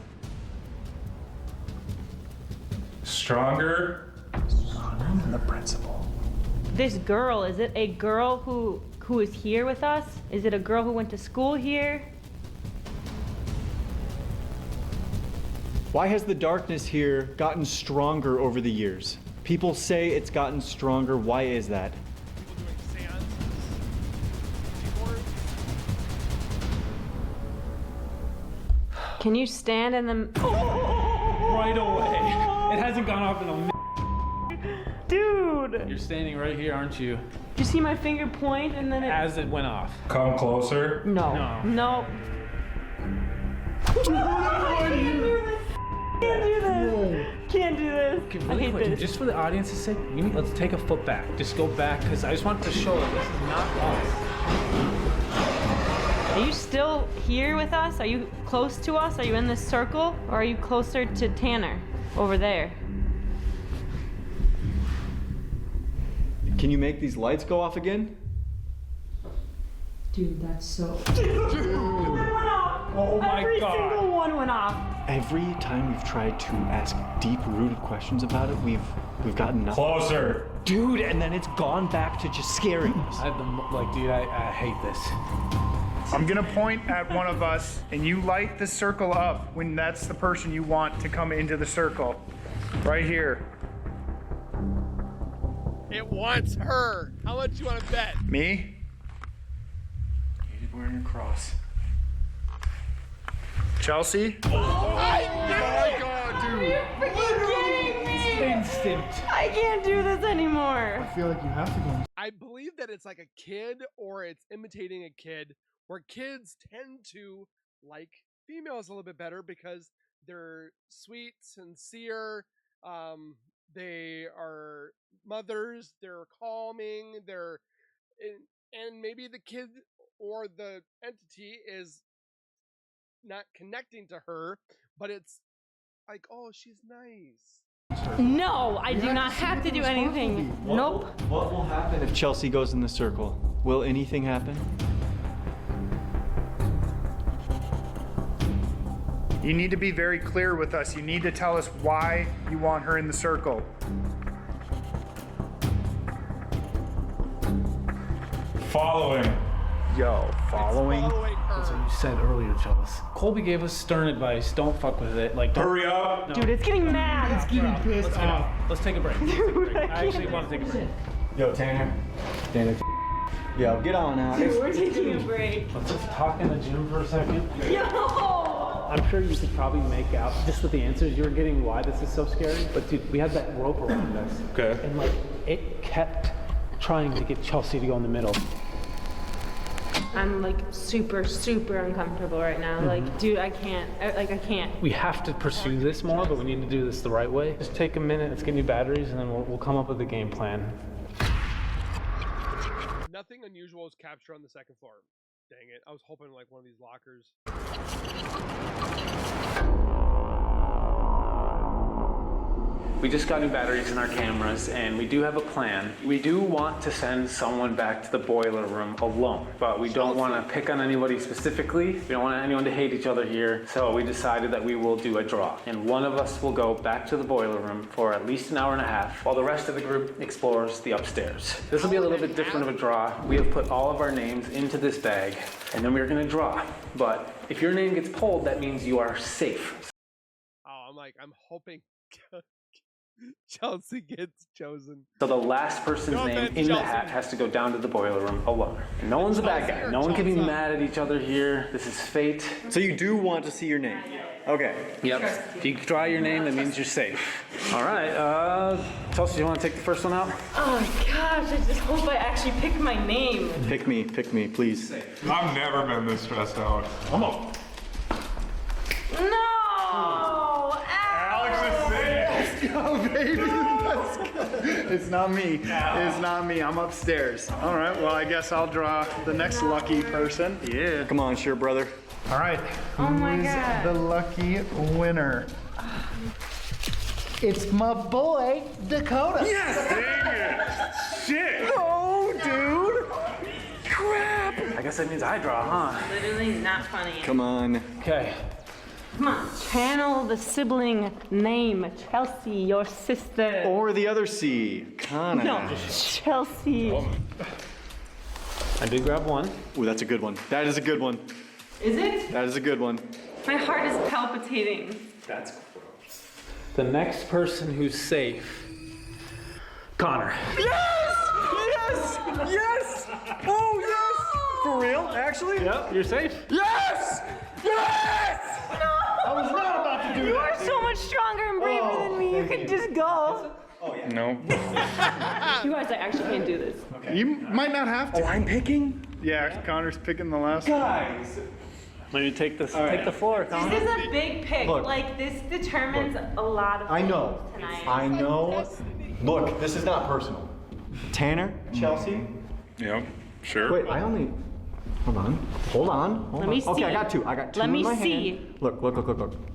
Stronger? I'm the principal. This girl, is it a girl who is here with us? Is it a girl who went to school here? Why has the darkness here gotten stronger over the years? People say it's gotten stronger. Why is that? People doing seances. Keyboard. Can you stand in the... Right away. It hasn't gone off in a minute. Dude! You're standing right here, aren't you? Did you see my finger point and then it... As it went off. Come closer. No. No. Can't do this. Can't do this. Okay, I really hate quick, this. just for the audience's sake, let's take a foot back. Just go back, because I just want to show that this is not us. Are you still here with us? Are you close to us? Are you in this circle? Or are you closer to Tanner over there? Can you make these lights go off again? Dude, that's so. Oh my Every God. single one went off. Every time we've tried to ask deep-rooted questions about it, we've gotten nothing. Closer. Dude, and then it's gone back to just scaring us. Dude, I hate this. I'm gonna point at one of us, and you light the circle up when that's the person you want to come into the circle. Right here. It wants her. How much you want to bet? Me? You're wearing your cross. Chelsea? Oh my God, dude. You're freaking kidding me! Instant. I can't do this anymore. I feel like you have to go. I believe that it's like a kid or it's imitating a kid, where kids tend to like females a little bit better because they're sweet, sincere, they are mothers, they're calming, and maybe the kid or the entity is not connecting to her, but it's like, oh, she's nice. No, I do not have to do anything. Nope. What will happen if Chelsea goes in the circle? Will anything happen? You need to be very clear with us. You need to tell us why you want her in the circle. Following. Yo, following? That's what you said earlier, Chelsea. Colby gave us stern advice. Don't fuck with it. Like, don't. Hurry up. No. Dude, it's getting mad. It's getting Let's get off. Let's take a break. I actually want to take a break. Yo, Tanner. Yo, get on out. We're taking a break. Let's just talk in the gym for a second. Yo! I'm sure you could probably make out just with the answers you were getting why this is so scary. But dude, we had that rope around us. Okay. And like, it kept trying to get Chelsea to go in the middle. I'm like super uncomfortable right now. Like, dude, I can't. I can't. We have to pursue this more, but we need to do this the right way. Just take a minute, let's get new batteries, and then we'll come up with a game plan. Nothing unusual is captured on the second floor. Dang it. I was hoping like one of these lockers. We just got new batteries in our cameras, and we do have a plan. We do want to send someone back to the boiler room alone, but we don't want to pick on anybody specifically. We don't want anyone to hate each other here, so we decided that we will do a draw. And one of us will go back to the boiler room for at least an hour and a half, while the rest of the group explores the upstairs. This will be a little bit different of a draw. We have put all of our names into this bag, and then we're going to draw. But if your name gets pulled, that means you are safe. Oh, I'm hoping Chelsea gets chosen. So the last person's name in the hat has to go down to the boiler room alone. And no one's a bad guy. No one can be mad at each other here. This is fate. So you do want to see your name? Okay. Yep. If you draw your name, that means you're safe. All right. Chelsea, you want to take the first one out? Oh gosh, I just hope I actually pick my name. Pick me, please. I've never been this stressed out. Come on. No! Alex is safe. Let's go, baby. Let's go. It's not me. It's not me. I'm upstairs. All right. Well, I guess I'll draw the next lucky person. Yeah. Come on, sure, brother. All right. Oh my Who's God. the lucky winner? It's my boy, Dakota. Yes! Dang it! Shit! Oh, dude. Crap! I guess that means I draw, huh? Literally not funny. Come on. Okay. Come on, channel the sibling name, Chelsea, your sister. Or the other C, Connor. No, Chelsea. I did grab one. Ooh, that's a good one. That is a good one. Is it? That is a good one. My heart is palpitating. That's gross. The next person who's safe, Connor. Yes! Yes! Oh, yes! For real, actually? Yep, you're safe. Yes! Yes! I was not about to do You that. are so much stronger and braver than me. You could just go. No. You guys, I actually can't do this. You might not have to. Oh, I'm picking? Yeah, Connor's picking the last one. Guys! Maybe take this. Take the floor, Connor. This is a big pick. Look. Like, this determines a lot of I things know. tonight. I know. Look, this is not personal. Tanner, Chelsea. Yep, sure. Wait, I only. Hold on. Let me see. Okay, I got two. Let in me my see. hand. Look.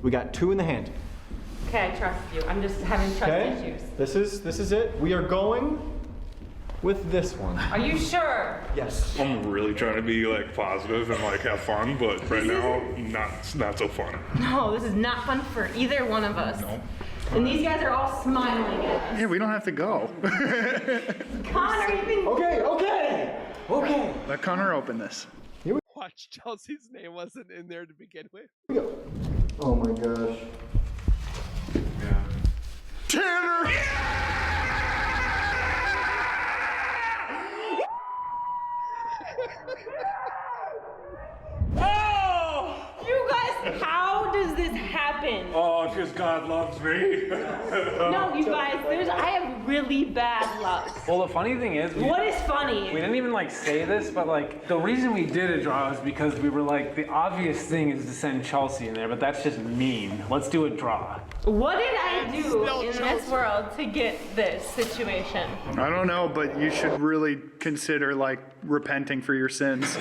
We got two in the hand. Okay, I trust you. I'm just having trust Okay? issues. This is it. We are going with this one. Are you sure? Yes. I'm really trying to be like positive and like have fun, but right now, not so fun. No, this is not fun for either one of us. No. And these guys are all smiling at us. Yeah, we don't have to go. Connor, you've been... Okay. Let Connor open this. Watch much Chelsea's name wasn't in there to begin with. Oh my gosh. Tanner! You guys, how does this happen? Oh, it's because God loves me. No, you guys, I have really bad luck. Well, the funny thing is, What is we funny? didn't even like say this, but like the reason we did a draw is because we were like, the obvious thing is to send Chelsea in there, but that's just mean. Let's do a draw. What did I do Still in this Chelsea. world to get this situation? I don't know, but you should really consider like repenting for your sins.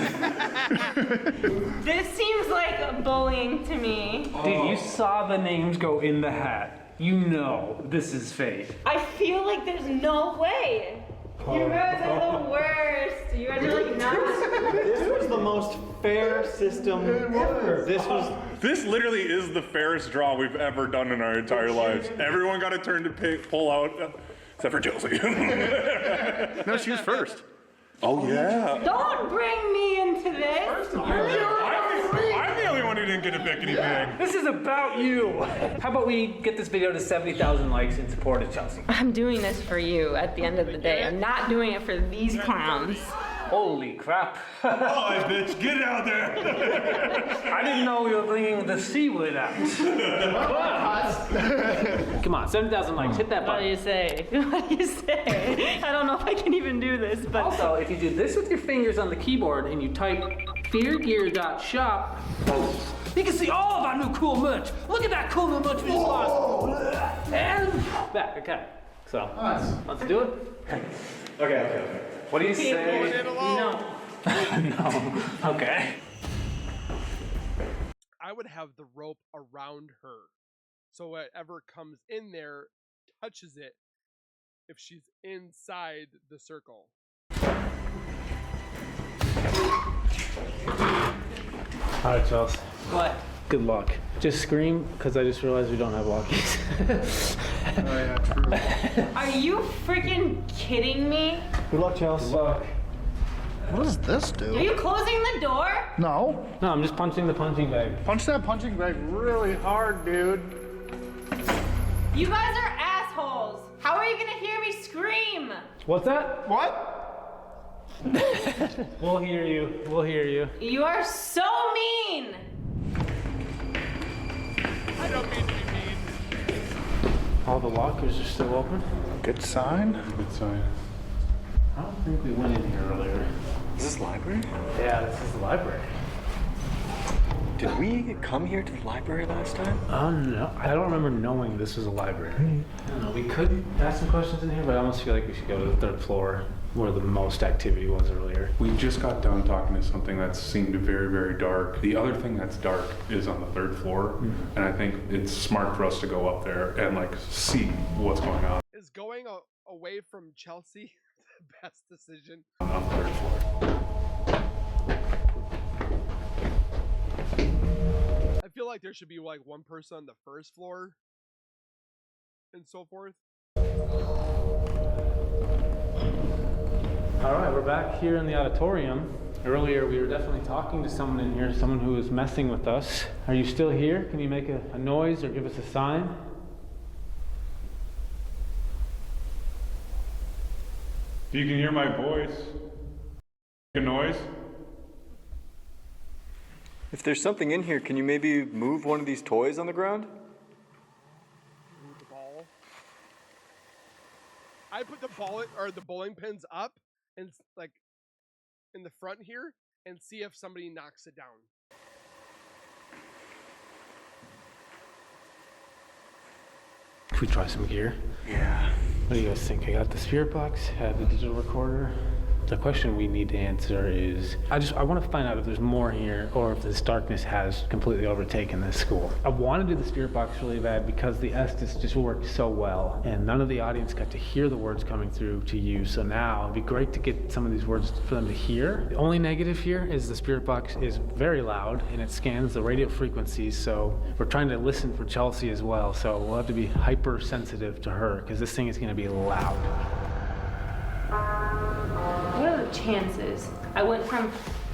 This seems like bullying to me. Dude, you saw the names go in the hat. You know this is fate. I feel like there's no way. You guys are the worst. You guys are like not. This was the most fair system ever. This literally is the fairest draw we've ever done in our entire lives. Everyone got a turn to pull out, except for Chelsea. No, she was first. Oh yeah. Don't bring me into this. I'm the only one who didn't get to pick anything. This is about you. How about we get this video to 70,000 likes in support of Chelsea? I'm doing this for you at the end of the day. I'm not doing it for these clowns. Holy crap. Hi, bitch, get out there. I didn't know you were bringing the C word out. Come on, 7,000 likes, hit that What do button. you say? What do you say? I don't know if I can even do this, but Also, if you do this with your fingers on the keyboard and you type feargear.shop, you can see all of our new cool merch. Look at that cool new merch we just launched. And back, okay. So, let's do it. Okay. What do you say? Going in alone. No. Okay. I would have the rope around her, so whatever comes in there touches it if she's inside the circle. All right, Chelsea. what? Good luck. Just scream, because I just realized we don't have walkies. Oh yeah, true. Are you freaking kidding me? Good luck, Chelsea. Good luck. What does this Are do? you closing the door? No. No, I'm just punching the punching bag. Punch that punching bag really hard, dude. You guys are assholes. How are you gonna hear me scream? What's that? What? We'll hear you. We'll hear you. You are so mean. I don't mean to be mean. All the lockers are still open. Good sign. Good sign. I don't think we went in here earlier. Is this library? Yeah, this is the library. Did we come here to the library last time? Oh no, I don't remember knowing this was a library. I don't know, we could ask some questions in here, but I almost feel like we should go to the third floor where the most activity was earlier. We just got done talking to something that seemed very, very dark. The other thing that's dark is on the third floor, and I think it's smart for us to go up there and like see what's going on Is going away from Chelsea the best decision? on the third floor. I feel like there should be like one person on the first floor and so forth. All right, we're back here in the auditorium. Earlier, we were definitely talking to someone in here, someone who was messing with us. Are you still here? Can you make a noise or give us a sign? If you can hear my voice, make a noise. If there's something in here, can you maybe move one of these toys on the ground? Move the ball. I put the ball or the bowling pins up and like in the front here and see if somebody knocks it down. If we try some gear? Yeah. What do you guys think? I got the spirit box, had the digital recorder. The question we need to answer is, I want to find out if there's more here or if this darkness has completely overtaken this school. I want to do the spirit box really bad because the Estes just worked so well and none of the audience got to hear the words coming through to you. So now it'd be great to get some of these words for them to hear. The only negative here is the spirit box is very loud and it scans the radio frequencies. So we're trying to listen for Chelsea as well. So we'll have to be hypersensitive to her because this thing is going to be loud. What are the chances? I went from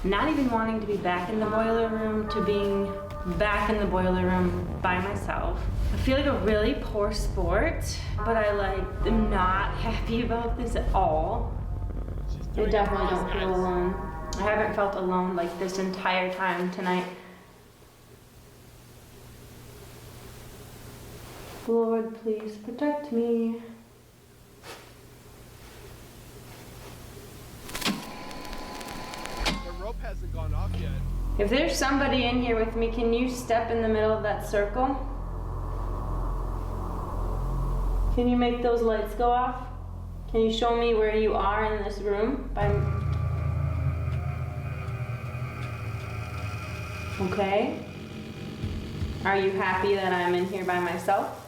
not even wanting to be back in the boiler room to being back in the boiler room by myself. I feel like a really poor sport, but I am not happy about this at all. I definitely don't feel alone. I haven't felt alone like this entire time tonight. Lord, please protect me. The rope hasn't gone off yet. If there's somebody in here with me, can you step in the middle of that circle? Can you make those lights go off? Can you show me where you are in this room? Okay. Are you happy that I'm in here by myself?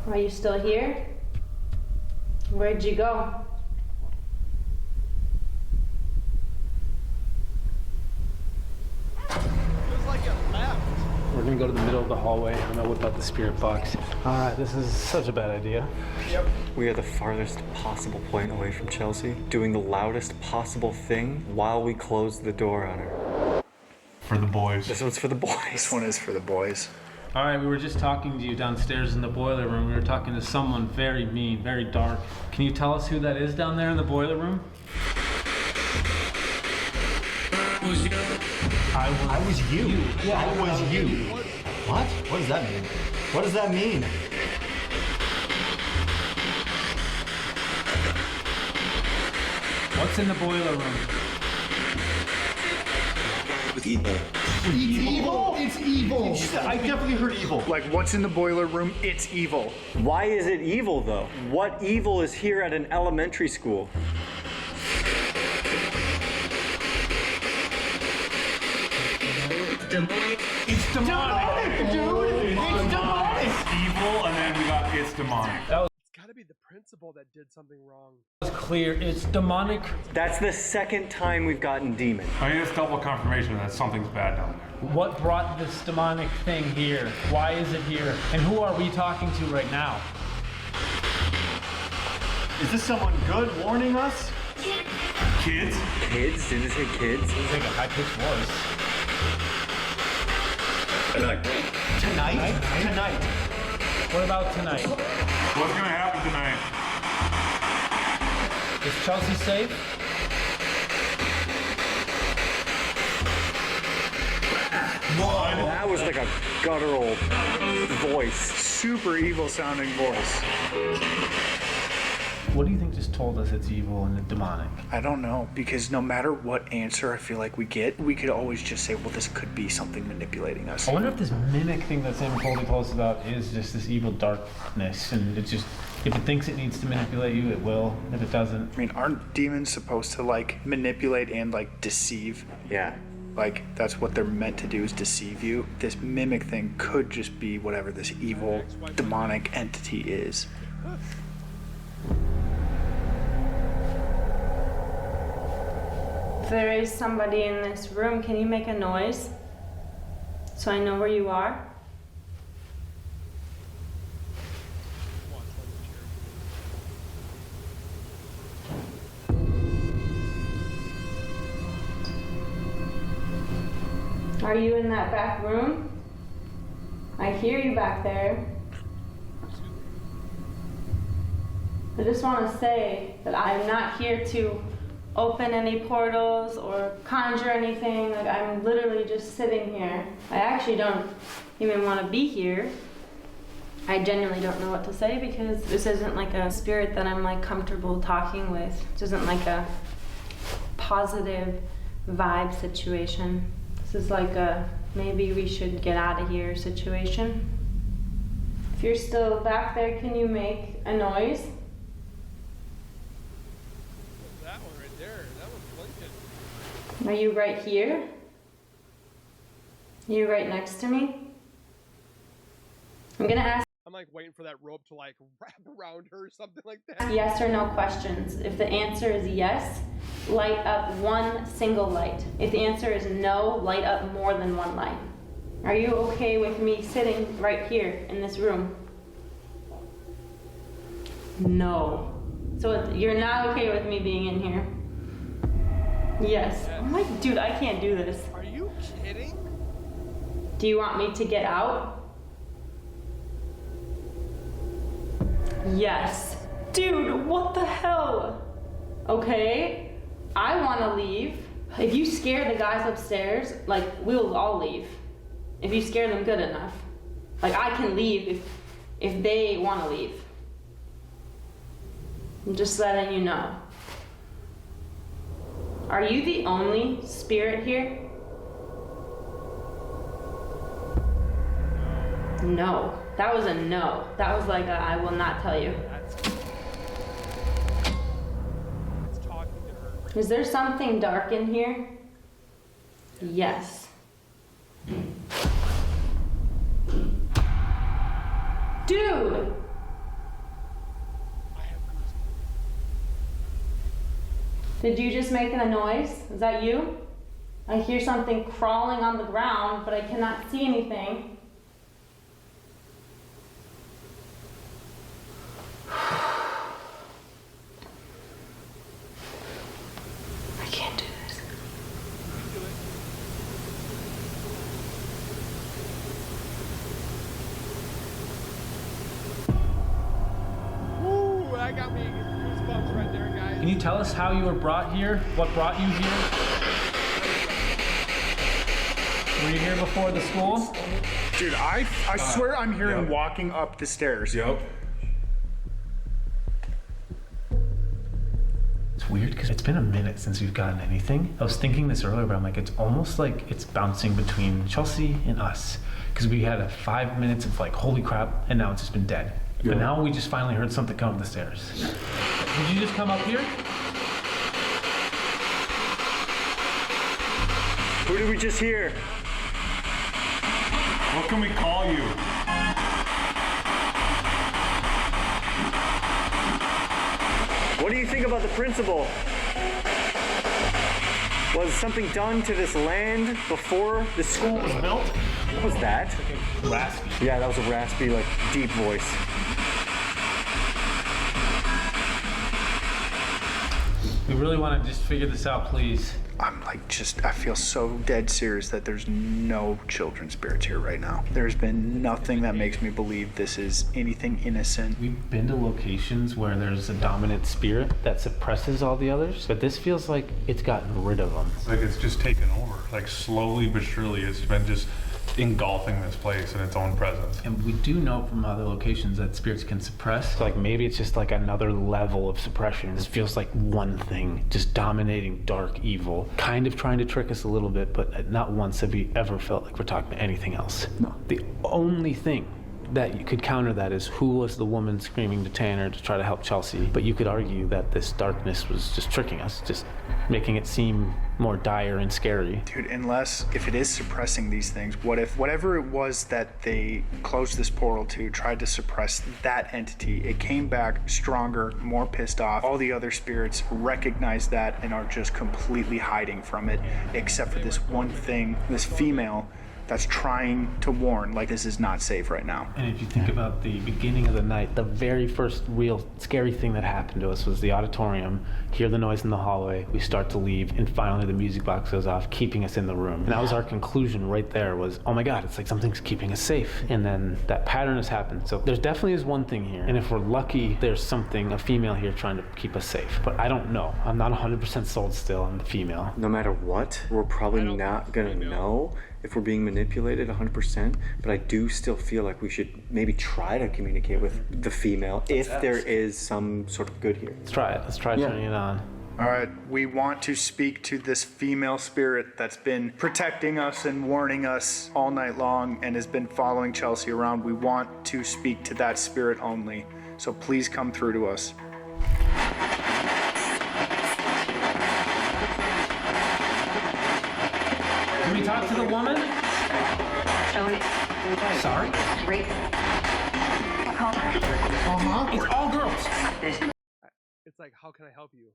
Are you still here? Where'd you go? Feels like it left. We're gonna go to the middle of the hallway. I'm gonna whip out the spirit box. All right, this is such a bad idea. Yep. We are the farthest possible point away from Chelsea, doing the loudest possible thing while we close the door on her. For the boys. This one's for the boys. This one is for the boys. All right, we were just talking to you downstairs in the boiler room. We were talking to someone very mean, very dark. Can you tell us who that is down there in the boiler room? I was you. Yeah, I was you. What? What does that mean? What does that mean? What's in the boiler room? Evil. Evil? It's evil. I definitely heard evil. Like, what's in the boiler room? It's evil. Why is it evil, though? What evil is here at an elementary school? It's demonic, dude! It's demonic! It's evil, and then we got it's demonic. It's gotta be the principal that did something wrong. It's clear, it's demonic. That's the second time we've gotten demon. I mean, it's double confirmation that something's bad down there. What brought this demonic thing here? Why is it here? And who are we talking to right now? Is this someone good warning us? Kids? Kids? Did it say kids? It was like a high-pitched voice. Tonight? Tonight. What about tonight? What's gonna happen tonight? Is Chelsea safe? That was like a guttural voice. Super evil sounding voice. What do you think just told us it's evil and demonic? I don't know, because no matter what answer I feel like we get, we could always just say, well, this could be something manipulating us. I wonder if this mimic thing that Sam and Colby told us about is just this evil darkness, and it just, if it thinks it needs to manipulate you, it will. If it doesn't. I mean, aren't demons supposed to, like, manipulate and, like, deceive? Yeah. Like, that's what they're meant to do, is deceive you. This mimic thing could just be whatever this evil, demonic entity is. If there is somebody in this room, can you make a noise so I know where you are? Are you in that back room? I hear you back there. I just want to say that I'm not here to open any portals or conjure anything. Like, I'm literally just sitting here. I actually don't even want to be here. I genuinely don't know what to say because this isn't like a spirit that I'm like comfortable talking with. This isn't like a positive vibe situation. This is like a maybe we should get out of here situation. If you're still back there, can you make a noise? That one right there. That one's blinking. Are you right here? You right next to me? I'm gonna ask I'm like waiting for that rope to like wrap around her or something like that. yes or no questions. If the answer is yes, light up one single light. If the answer is no, light up more than one light. Are you okay with me sitting right here in this room? No. So you're not okay with me being in here? Yes. Oh my, dude, I can't do this. Are you kidding? Do you want me to get out? Yes. Dude, what the hell? Okay, I want to leave. If you scare the guys upstairs, like, we'll all leave. If you scare them good enough. Like, I can leave if they want to leave. I'm just letting you know. Are you the only spirit here? No. That was a no. That was like a I will not tell you. Is there something dark in here? Yes. Dude! Did you just make a noise? Is that you? I hear something crawling on the ground, but I cannot see anything. I can't do this. Ooh, that got me goosebumps right there, guys. Can you tell us how you were brought here? What brought you here? Were you here before the school? Dude, I swear I'm hearing walking up the stairs. Yep. It's weird because it's been a minute since we've gotten anything. I was thinking this earlier, but I'm like, it's almost like it's bouncing between Chelsea and us. Because we had 5 minutes of like, holy crap, and now it's just been dead. Yeah. But now we just finally heard something come up the stairs. Did you just come up here? Who did we just hear? What can we call you? What do you think about the principal? Was something done to this land before the school was built? What was that? Raspy. Yeah, that was a raspy, like, deep voice. We really want to just figure this out, please. I'm like, I feel so dead serious that there's no children spirits here right now. There's been nothing that makes me believe this is anything innocent. We've been to locations where there's a dominant spirit that suppresses all the others, but this feels like it's gotten rid of them. Like it's just taken over. Like slowly but surely, it's been just engulfing this place in its own presence. And we do know from other locations that spirits can suppress. So like maybe it's just like another level of suppression. This feels like one thing, just dominating dark evil, kind of trying to trick us a little bit, but not once have we ever felt like we're talking about anything else. No. The only thing that you could counter that is who was the woman screaming to Tanner to try to help Chelsea. But you could argue that this darkness was just tricking us, just making it seem more dire and scary. Dude, if it is suppressing these things, what if whatever it was that they closed this portal to tried to suppress that entity, it came back stronger, more pissed off. All the other spirits recognize that and are just completely hiding from it, except for this one thing, this female that's trying to warn, like, this is not safe right now. And if you think about the beginning of the night, the very first real scary thing that happened to us was the auditorium, hear the noise in the hallway, we start to leave, and finally the music box goes off, keeping us in the room. And that was our conclusion right there was, oh my God, it's like something's keeping us safe. And then that pattern has happened. So there definitely is one thing here. And if we're lucky, there's something, a female here trying to keep us safe. But I don't know. I'm not 100% sold still on the female. No matter what, we're probably not gonna know if we're being manipulated 100%, but I do still feel like we should maybe try to communicate with the female if there is some sort of good here. Let's try it. Let's try turning it on. All right, we want to speak to this female spirit that's been protecting us and warning us all night long and has been following Chelsea around. We want to speak to that spirit only, so please come through to us. Can we talk to the woman? Sorry? It's like, how can I help you?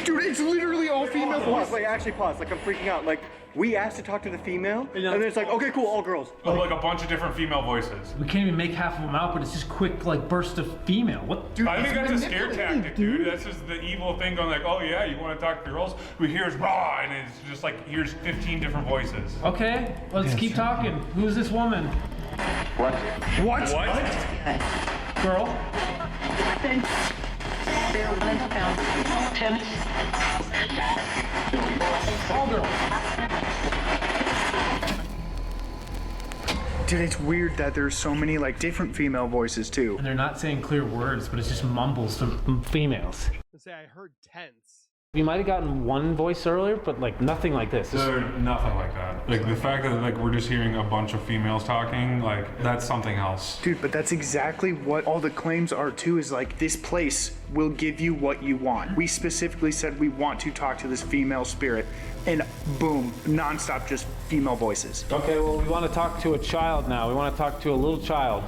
Dude, it's literally all female Pause, voice. wait, actually pause. Like, I'm freaking out. Like, we asked to talk to the female, and then it's like, okay, cool, all girls. Like a bunch of different female voices. We can't even make half of them out, but it's just quick, like, burst of female. What? Dude, I think that's a scare tactic, dude. That's just the evil thing going like, oh yeah, you want to talk to girls? We here's raw, and it's just like, here's 15 different voices. Okay, let's keep talking. Who's this woman? What? Girl? All girls. Dude, it's weird that there's so many like different female voices too. And they're not saying clear words, but it's just mumbles from females. Let's say I heard tense. We might have gotten one voice earlier, but like nothing like this. Nothing like that. Like the fact that like we're just hearing a bunch of females talking, like that's something else. Dude, but that's exactly what all the claims are too, is like this place will give you what you want. We specifically said we want to talk to this female spirit, and boom, nonstop just female voices. Okay, well, we want to talk to a child now. We want to talk to a little child.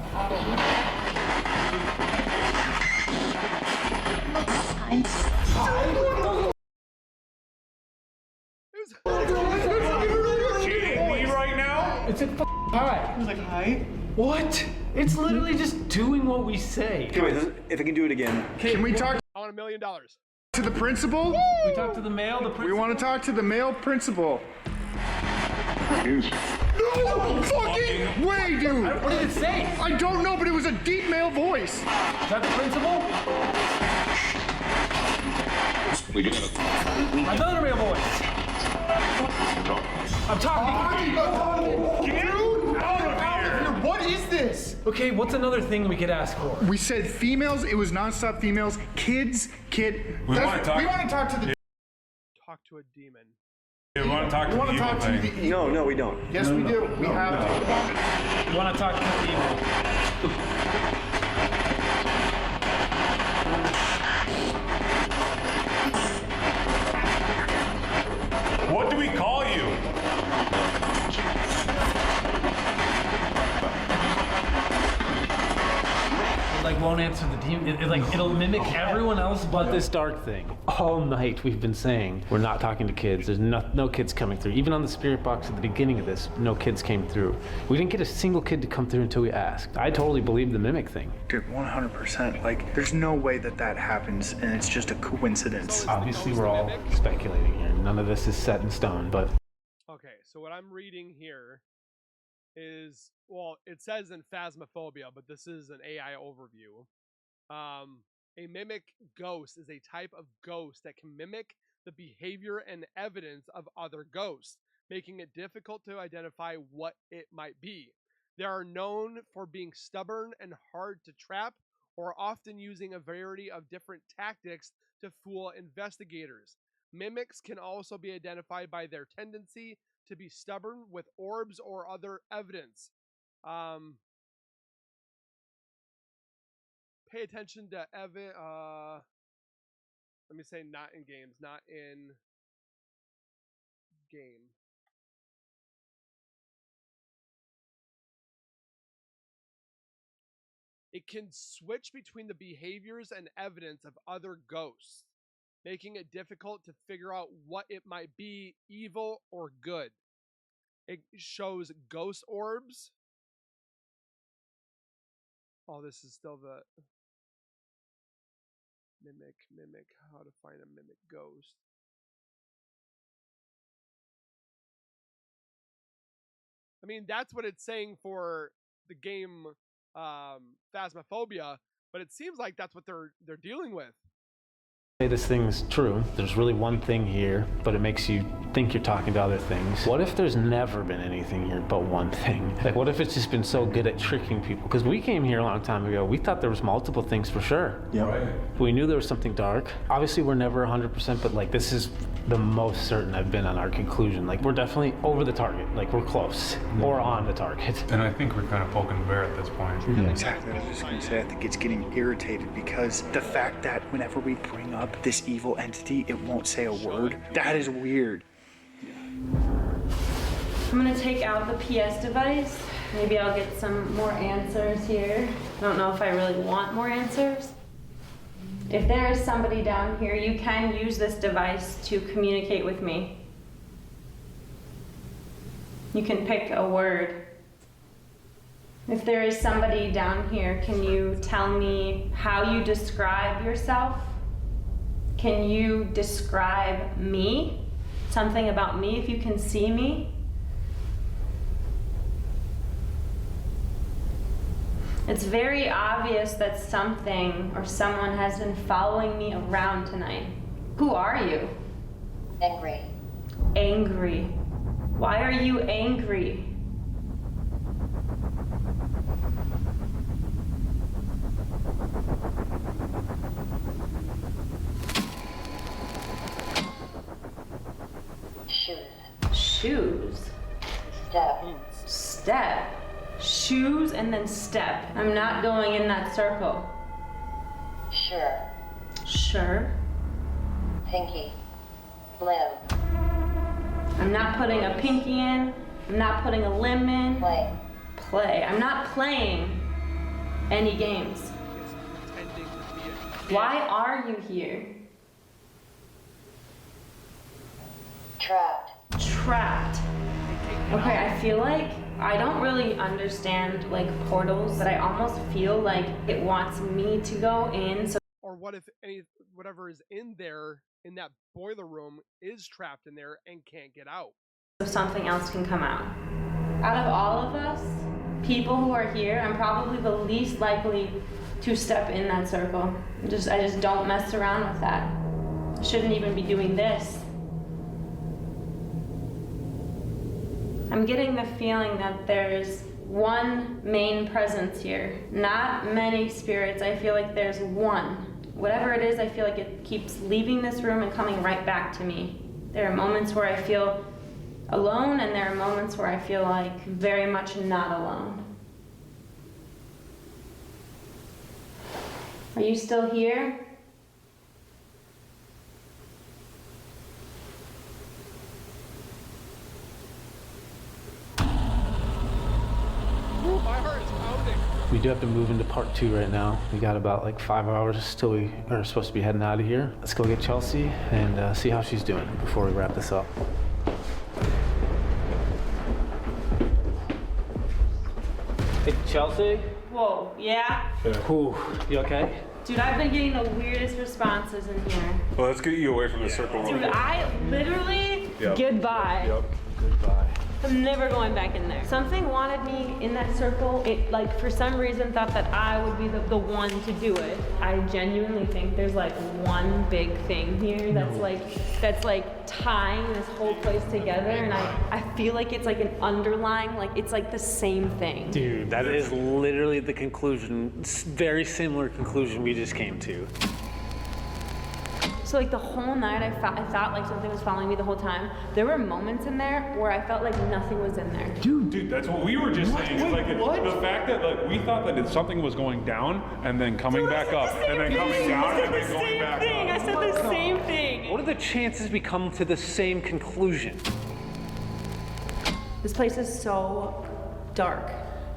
Kidding me right now? It's a hi. I was like, hi. What? It's literally just doing what we say. Okay, wait, if I can do it again. Can we talk I want $1 million. to the principal? We talk to the male, the We principal. want to talk to the male principal. No fucking way, dude! What did it say? I don't know, but it was a deep male voice. Is that the principal? Another male voice. I'm talking. Get out of here! What is this? Okay, what's another thing we could ask for? We said females, it was nonstop females, kids, kid. We want to talk. We want to talk to the. Talk to a demon. We want to talk to the evil thing. No, we don't. Yes, we do. We have to. We want to talk to the evil. What do we call you? Like won't answer the demon. It'll mimic everyone else but this dark thing. All night we've been saying we're not talking to kids. There's no kids coming through. Even on the spirit box at the beginning of this, no kids came through. We didn't get a single kid to come through until we asked. I totally believe the mimic thing. Dude, 100%. Like, there's no way that that happens, and it's just a coincidence. Obviously, we're all speculating here. None of this is set in stone, but Okay, so what I'm reading here is, well, it says in Phasmophobia, but this is an AI overview. A mimic ghost is a type of ghost that can mimic the behavior and evidence of other ghosts, making it difficult to identify what it might be. They are known for being stubborn and hard to trap, or often using a variety of different tactics to fool investigators. Mimics can also be identified by their tendency to be stubborn with orbs or other evidence. Pay attention to let me say not in games, not in game. It can switch between the behaviors and evidence of other ghosts, making it difficult to figure out what it might be, evil or good. It shows ghost orbs. Oh, this is still the mimic, how to find a mimic ghost. I mean, that's what it's saying for the game Phasmophobia, but it seems like that's what they're dealing with. say this thing's true. There's really one thing here, but it makes you think you're talking to other things. What if there's never been anything here but one thing? Like, what if it's just been so good at tricking people? Because we came here a long time ago. We thought there was multiple things for sure. Yeah. Right. We knew there was something dark. Obviously, we're never 100%, but like, this is the most certain I've been on our conclusion. Like, we're definitely over the target. Like, we're close or on the target. And I think we're kind of poking the bear at this point. Yeah. Exactly. I was just going to say, I think it's getting irritated because the fact that whenever we bring up this evil entity, it won't say a word. That is weird. I'm gonna take out the PS device. Maybe I'll get some more answers here. I don't know if I really want more answers. If there is somebody down here, you can use this device to communicate with me. You can pick a word. If there is somebody down here, can you tell me how you describe yourself? Can you describe me? Something about me if you can see me? It's very obvious that something or someone has been following me around tonight. Who are you? Angry. Angry. Why are you angry? Shoes. Shoes. Step. Step. Shoes and then step. I'm not going in that circle. Sure. Sure. Pinky. Limb. I'm not putting a pinky in. I'm not putting a limb in. Play. Play. I'm not playing any games. Why are you here? Trapped. Trapped. Okay, I feel like I don't really understand like portals, but I almost feel like it wants me to go in. So Or what if whatever is in there in that boiler room is trapped in there and can't get out? something else can come out. Out of all of us, people who are here, I'm probably the least likely to step in that circle. I just don't mess around with that. I shouldn't even be doing this. I'm getting the feeling that there's one main presence here. Not many spirits, I feel like there's one. Whatever it is, I feel like it keeps leaving this room and coming right back to me. There are moments where I feel alone, and there are moments where I feel like very much not alone. Are you still here? My heart is pounding. We do have to move into part 2 right now. We got about like 5 hours till we are supposed to be heading out of here. Let's go get Chelsea and see how she's doing before we wrap this up. Hey, Chelsea? Whoa, yeah? Whew, you okay? Dude, I've been getting the weirdest responses in here. Well, let's get you away from the circle. Dude, I literally, goodbye. Yep. Goodbye. I'm never going back in there. Something wanted me in that circle. It, like, for some reason thought that I would be the one to do it. I genuinely think there's like one big thing here that's like tying this whole place together, and I feel like it's like an underlying, like it's like the same thing. Dude, that is literally the conclusion, very similar conclusion we just came to. So like the whole night I thought like something was following me the whole time. There were moments in there where I felt like nothing was in there. Dude, that's what we were just saying. It's like the fact that like we thought that something was going down and then coming back up and then coming down and then going back up. I said the same thing. What are the chances we come to the same conclusion? This place is so dark.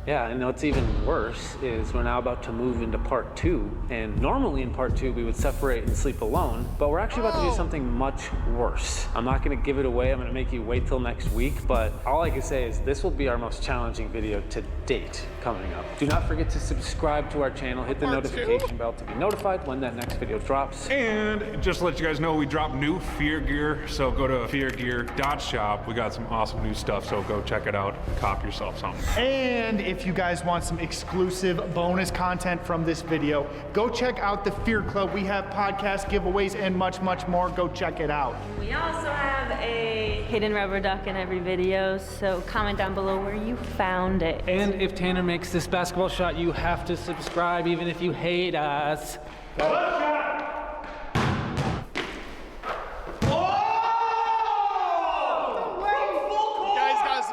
Yeah, and what's even worse is we're now about to move into part 2, and normally in part 2 we would separate and sleep alone, but we're actually about to do something much worse. I'm not gonna give it away, I'm gonna make you wait till next week, but all I can say is this will be our most challenging video to date coming up. Do not forget to subscribe to our channel, hit the notification bell to be notified when that next video drops. And just to let you guys know, we dropped new Fear gear, so go to feargear.shop. We got some awesome new stuff, so go check it out, cop yourself something. And if you guys want some exclusive bonus content from this video, go check out the Fear Club. We have podcast giveaways and much, much more. Go check it out. We also have a hidden rubber duck in every video, so comment down below where you found it. And if Tanner makes this basketball shot, you have to subscribe even if you hate us.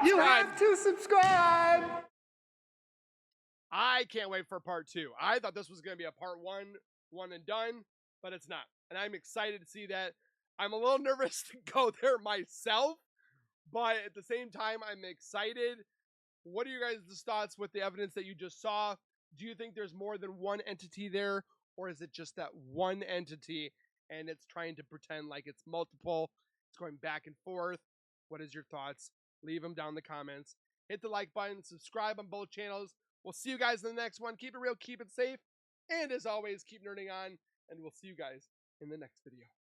You have to subscribe. I can't wait for part 2. I thought this was going to be a part one and done, but it's not. And I'm excited to see that. I'm a little nervous to go there myself, but at the same time, I'm excited. What are your guys' thoughts with the evidence that you just saw? Do you think there's more than one entity there, or is it just that one entity and it's trying to pretend like it's multiple? It's going back and forth. What is your thoughts? Leave them down in the comments. Hit the like button, subscribe on both channels. We'll see you guys in the next one. Keep it real, keep it safe, and as always, keep nerding on, and we'll see you guys in the next video.